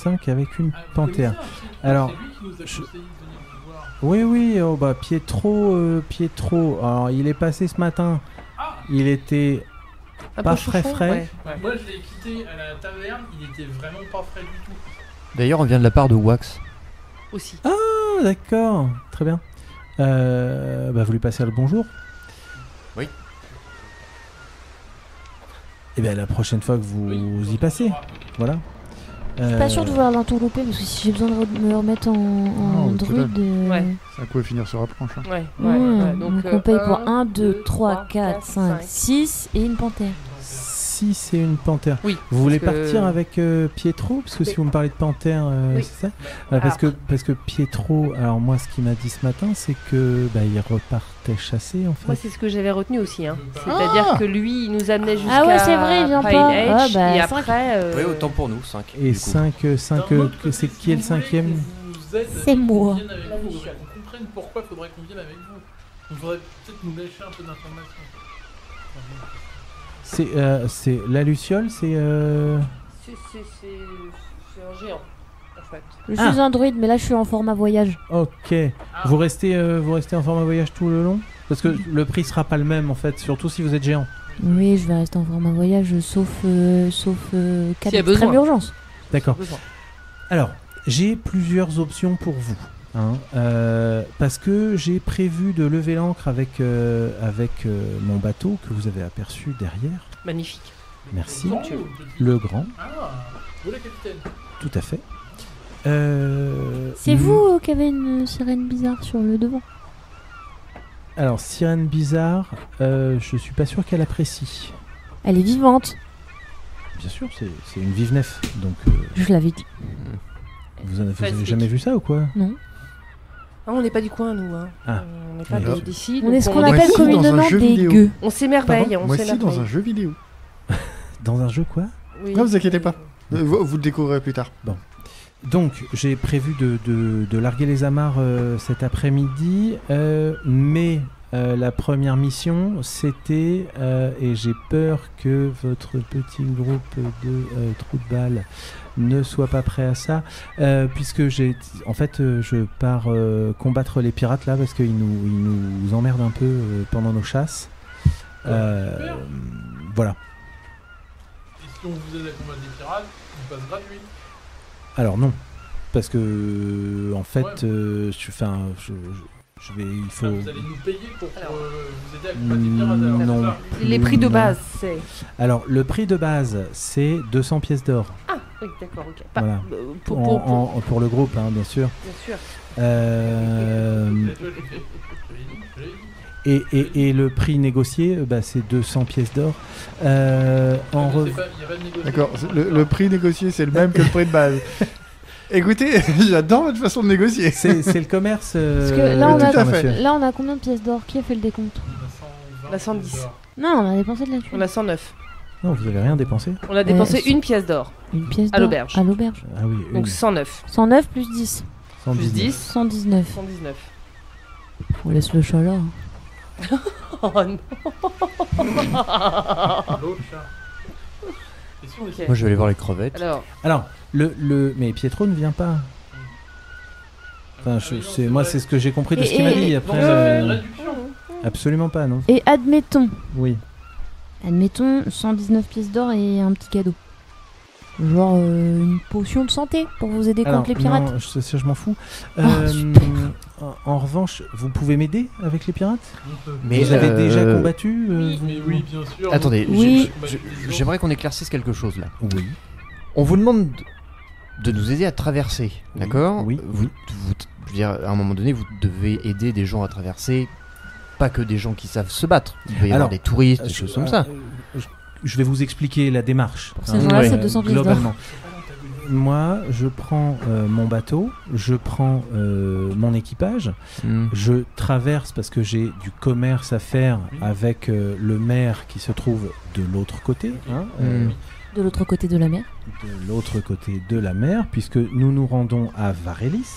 5 avec une panthère. Pietro, Alors, c'est lui qui nous a conseillé de venir nous voir. Oui, oh, bah Pietro. Alors, il est passé ce matin. Il était Un pas peu frais. chouchou, ouais. Moi, je l'ai quitté à la taverne, il était vraiment pas frais du tout. D'ailleurs, on vient de la part de Wax. Aussi. Ah, d'accord, très bien. Vous lui passez le bonjour. Oui. Et bien la prochaine fois que vous y passez, voilà. Je suis pas sûre de vouloir l'entourlouper parce que si j'ai besoin de me remettre en Non, druide. Ouais. Ça pouvait finir sur la planche. Hein. Ouais. Donc on paye pour 1, 2, 3, 4, 5, 6 et une panthère. 6 et une panthère. Oui. Vous voulez parce que- partir avec Pietro? Parce que si vous me parlez de panthère, Oui. c'est ça parce que Pietro, alors moi ce qu'il m'a dit ce matin, c'est que il repartait chasser en fait. Moi, c'est ce que j'avais retenu aussi. Hein. C'est-à-dire que lui, il nous amenait jusqu'à Ah ouais, c'est vrai, il vient Pine pas. Edge, Ah, bah, et cinq. après... Oui, autant pour nous, 5. Et 5, c'est qui est le cinquième? C'est moi. Qu'on comprenne pourquoi il faudrait qu'on vienne avec vous. Il faudrait peut-être nous lâcher un peu d'informations. C'est la Luciole, c'est C'est un géant, en fait. Je suis un druide, mais là je suis en format voyage. ok. Vous restez en format voyage tout le long? Parce que le prix sera pas le même en fait, surtout si vous êtes géant. Oui, je vais rester en format voyage, sauf cas S'il y a d'extrême besoin. urgence. D'accord. Besoin. Alors, j'ai plusieurs options pour vous. Parce que j'ai prévu de lever l'ancre avec mon bateau que vous avez aperçu derrière. Magnifique. Merci. Somptueux. Le grand, Ah, vous la capitaine. tout à fait. C'est vous qui avez une sirène bizarre sur le devant. Alors, sirène bizarre, je suis pas sûr qu'elle apprécie. Elle est vivante, Bien sûr, c'est une vive nef. Donc, je l'avais dit. vous avez Facile. jamais vu ça ou quoi? Non. Ah, on n'est pas du coin, nous. Hein. Ah. On n'est pas D'accord. d'ici. On donc est ce qu'on Moi appelle aussi, dans un communément jeu des vidéo. gueux. On s'émerveille. On Moi aussi, dans s'émerveille. un jeu vidéo. Dans un jeu quoi? Oui. Non, vous inquiétez pas. Vous le découvrirez plus tard. Donc, j'ai prévu de larguer les amarres cet après-midi, mais la première mission, c'était, et j'ai peur que votre petit groupe de trous de balles ne soit pas prêt à ça, puisque je pars combattre les pirates là, parce qu'ils nous emmerdent un peu pendant nos chasses. Voilà. Et si on vous aide à combattre des pirates, il passe gratuit. Alors non, parce que en fait, Ouais. il faut. Vous allez nous payer pour Alors. vous aider à combattre des pirates. Alors, Non. c'est ça. Les prix de Non. base, c'est... Alors le prix de base, c'est 200 pièces d'or. Ah, oui, d'accord, ok. Voilà. Pour, Pour le groupe, hein, bien sûr. bien sûr. Tu vois, je l'ai dit. Et le prix négocié, c'est 200 pièces d'or. En Il y a rev- pas de négociation. D'accord. Le prix négocié, c'est le même que le prix de base. Écoutez, j'adore votre façon de négocier. c'est le commerce. Parce que là, tout à fait. là, on a combien de pièces d'or? Qui a fait le décompte? On a 110. Non, on a dépensé de la thune. On a 109. Non, vous avez rien dépensé. On a dépensé so- une pièce d'or. Une pièce À d'or. l'auberge. À l'auberge. Ah oui, Donc une. 109. 109 plus 10. 119. Plus 10. 119. 119. On laisse le chat là. Oh non. L'autre chat. Et si on Ok. Moi, je vais aller voir les crevettes. Alors, Alors, mais Pietro ne vient pas. Enfin, moi, c'est ce que j'ai compris de ce qu'il m'a dit. Après, une réduction. absolument pas, non. Et admettons, Oui. 119 pièces d'or et un petit cadeau. Genre une potion de santé pour vous aider contre les pirates. Non, ça, je m'en fous. super. En revanche, vous pouvez m'aider avec les pirates? Mais Vous avez déjà combattu Oui, vous- mais oui, bien sûr. Attendez, Oui. j'aimerais qu'on éclaircisse quelque chose là. Oui. On vous demande de nous aider à traverser, d'accord? oui, Vous, je veux dire, à un moment donné, vous devez aider des gens à traverser, pas que des gens qui savent se battre. Il peut y avoir Alors, des touristes, des choses comme ça. Je vais vous expliquer la démarche. Pour ces gens-là, Ouais. c'est 200 pièces d'or. Globalement. moi, je prends mon bateau, je prends mon équipage, je traverse parce que j'ai du commerce à faire avec le maire qui se trouve de l'autre côté. Hein, De l'autre côté de la mer. De l'autre côté de la mer, puisque nous nous rendons à Varelis.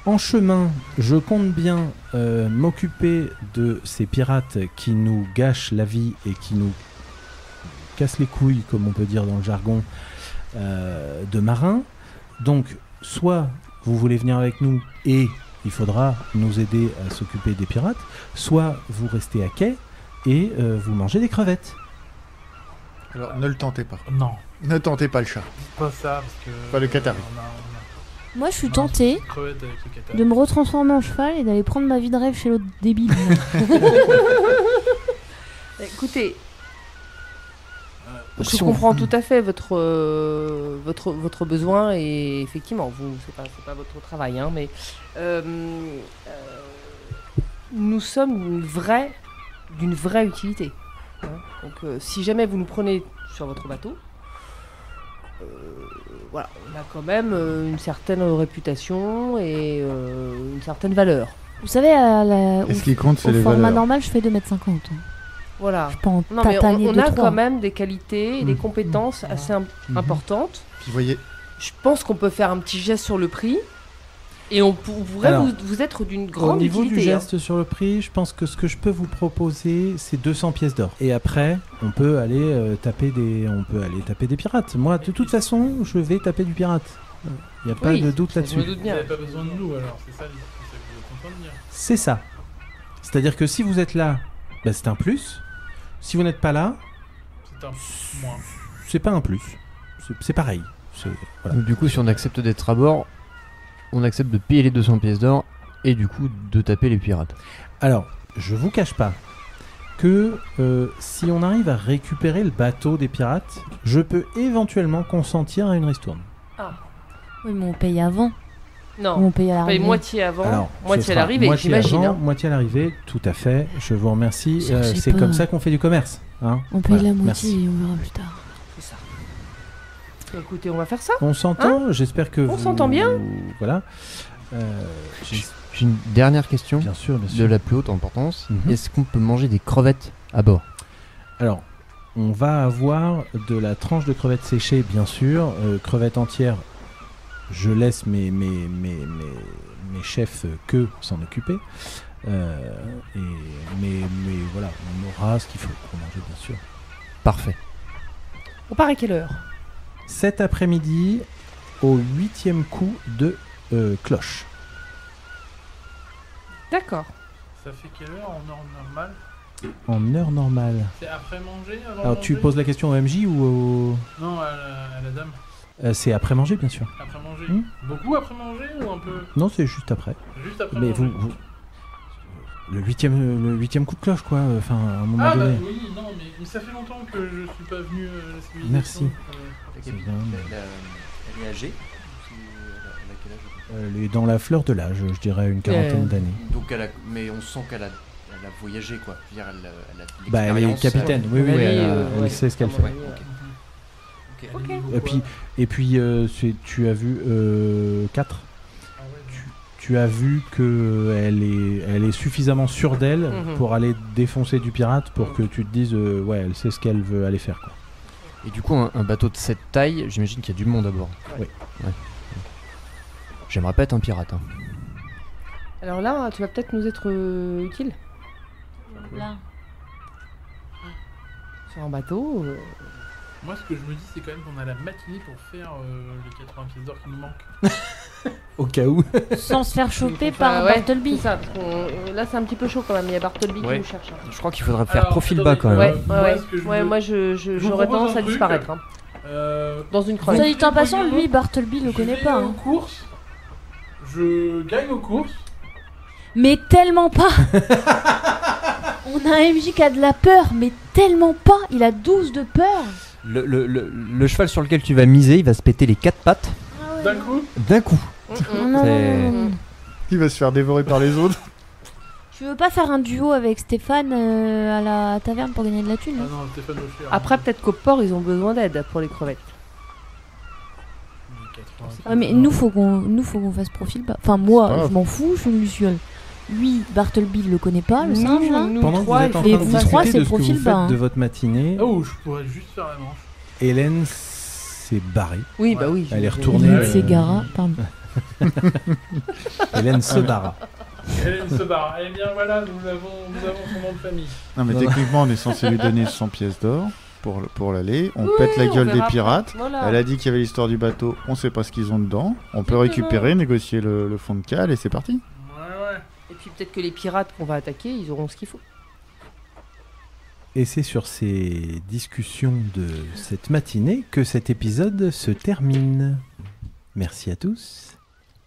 En chemin, je compte bien m'occuper de ces pirates qui nous gâchent la vie et qui nous cassent les couilles, comme on peut dire dans le jargon, de marins. Donc, soit vous voulez venir avec nous et il faudra nous aider à s'occuper des pirates, soit vous restez à quai et vous mangez des crevettes. Alors, ne le tentez pas. Non, Ne tentez pas le chat. pas ça, parce que... Pas le Qatari. Moi, je suis tentée Crevette avec le Qatari. de me retransformer en cheval et d'aller prendre ma vie de rêve chez l'autre débile. Écoutez, je comprends tout à fait votre besoin et effectivement, c'est pas votre travail, hein, mais nous sommes d'une vraie utilité. Hein. Donc, si jamais vous nous prenez sur votre bateau, voilà, on a quand même une certaine réputation et une certaine valeur. Vous savez, Et ce qui compte, c'est au les format valeurs. normal, je fais 2,50 m. Voilà. Je peux en Non, mais tataner on deux, a trois. quand même des qualités et des compétences assez importantes. Puis voyez, Je pense qu'on peut faire un petit geste sur le prix et on pourrait Alors, vous être d'une Au grande niveau utilité. du geste sur le prix, je pense que ce que je peux vous proposer, c'est 200 pièces d'or. Et après, on peut aller taper des pirates. Moi, de toute façon, je vais taper du pirate. Il n'y a pas Oui, de doute ça, je me là-dessus. doute Vous bien. n'avez pas besoin de nous, alors, c'est ça que vous êtes en train de dire. C'est ça. C'est-à-dire que si vous êtes là, bah, c'est un plus. Si vous n'êtes pas là, C'est un moins. c'est pas un plus. C'est pareil. Voilà. Donc, du coup, si on accepte d'être à bord, on accepte de payer les 200 pièces d'or et du coup de taper les pirates. Alors, je vous cache pas que si on arrive à récupérer le bateau des pirates, je peux éventuellement consentir à une ristourne. Oui, mais on paye avant. Ou Non, on paye à on paye l'arrivée. moitié avant, Alors, moitié ce à sera l'arrivée, moitié j'imagine. avant, Hein. moitié à l'arrivée, tout à fait. Je vous remercie. Cherchez C'est pas. comme ça qu'on fait du commerce. Hein. On paye Voilà, la moitié merci. et on verra plus tard. C'est ça. Écoutez, on va faire ça. On s'entend. J'espère que On vous... s'entend bien. Voilà. J'ai une dernière question Bien sûr, bien de sûr. la plus haute importance. Mhm. Est-ce qu'on peut manger des crevettes à bord? Alors, on va avoir de la tranche de crevettes séchées, bien sûr. Crevettes entières, je laisse mes chefs que s'en occuper. Mais voilà, on aura ce qu'il faut pour manger, bien sûr. Parfait. On part à quelle heure? Cet après-midi, au 8e coup de cloche. D'accord. Ça fait quelle heure en heure normale? En heure normale. C'est après manger, avant Alors, manger? tu poses la question au MJ ou au... Non, à la dame. C'est après manger, bien sûr. Après manger. Hmm. Beaucoup après manger ou un peu? Non, c'est juste après. Juste après Mais manger. le huitième coup de cloche, quoi. Enfin, à un moment Ah bah donné. oui, non, mais ça fait longtemps que je suis pas venu à la civilisation. Merci. Elle est âgée? Elle est dans la fleur de l'âge, je dirais une quarantaine d'années. Donc mais on sent qu'elle a voyagé, quoi. Je veux dire, elle a de Bah, elle est l'expérience. capitaine, oui, oui, elle ouais, sait ce qu'elle fait. Ok. Et puis, tu as vu 4. Ah ouais, Tu as vu que elle est suffisamment sûre d'elle Mhm. pour aller défoncer du pirate pour que tu te dises, ouais, elle sait ce qu'elle veut aller faire, quoi. Et du coup, un bateau de cette taille, j'imagine qu'il y a du monde à bord. Oui. Ouais. J'aimerais pas être un pirate. Hein. Alors là, tu vas peut-être nous être utile Là. sur un bateau. Moi, ce que je me dis, c'est quand même qu'on a la matinée pour faire les 80 pièces d'or qui nous manquent. Au cas où. Sans se faire choper Enfin, par ouais, Bartleby. c'est ça, parce là, c'est un petit peu chaud quand même. Il y a Bartleby Ouais. qui nous cherche. Hein. Je crois qu'il faudrait faire Alors, profil attendez, bas quand même. Ouais, moi, ouais, ce que je ouais. veux- Moi, vous j'aurais propose tendance un à truc. disparaître. Hein. Dans une Ça chronique. dit en passant, lui, Bartleby le Je connaît vais pas. aux hein. courses, je gagne aux courses. Mais tellement pas. On a un MJ qui a de la peur, mais tellement pas. Il a 12 de peur. Le cheval sur lequel tu vas miser, il va se péter les 4 pattes D'un coup, d'un coup. Non, non, non, non. il va se faire dévorer par les autres. Tu veux pas faire un duo avec Stéphane à la taverne pour gagner de la thune ah hein non, Stéphane Aucher. Après, peut-être qu'au port, ils ont besoin d'aide pour les crevettes. Ah, mais nous faut qu'on fasse profil bas. Enfin moi, je m'en fous, je suis une luciole. Lui, Bartleby, le connaît pas, le singe là. Pendant que vous êtes en train de discuter de ce que vous faites de votre matinée, Oh, je pourrais juste faire la manche. Hélène s'est barrée. Oui, bah oui. Elle est retournée. Hélène Ségara, pardon. Hélène se barra. Hélène se barre. Eh bien voilà, nous avons son nom de famille. Non, mais techniquement, on est censé lui donner 100 pièces d'or pour l'aller. On pète la gueule des pirates. Voilà. Elle a dit qu'il y avait l'histoire du bateau. On sait pas ce qu'ils ont dedans. On peut récupérer, négocier le fond de cale et c'est parti. Ouais. Et puis peut-être que les pirates qu'on va attaquer, ils auront ce qu'il faut. Et c'est sur ces discussions de cette matinée que cet épisode se termine. Merci à tous.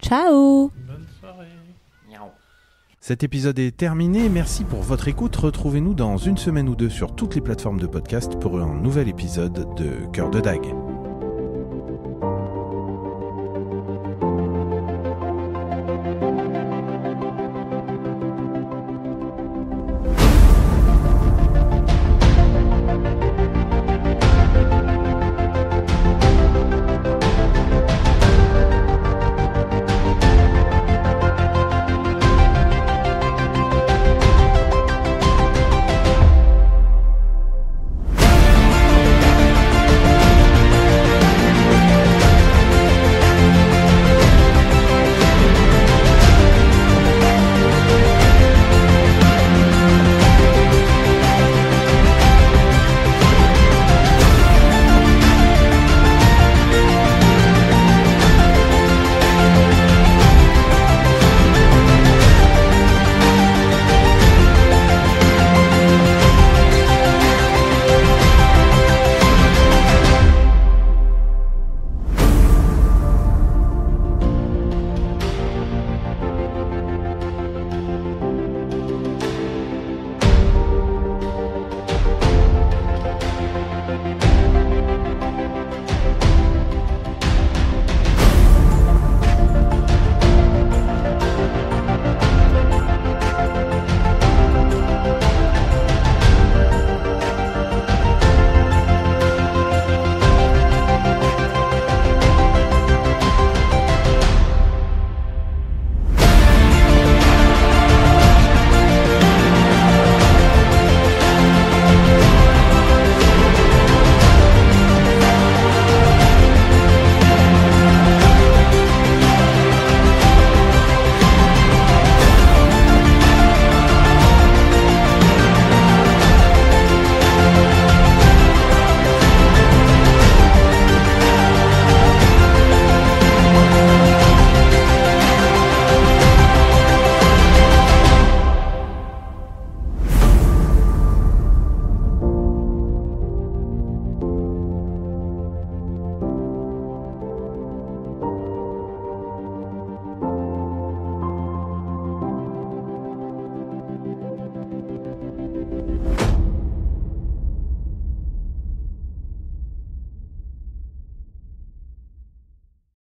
Ciao. Bonne soirée. Cet épisode est terminé. Merci pour votre écoute. Retrouvez-nous dans une semaine ou deux sur toutes les plateformes de podcast pour un nouvel épisode de Cœur de Dague.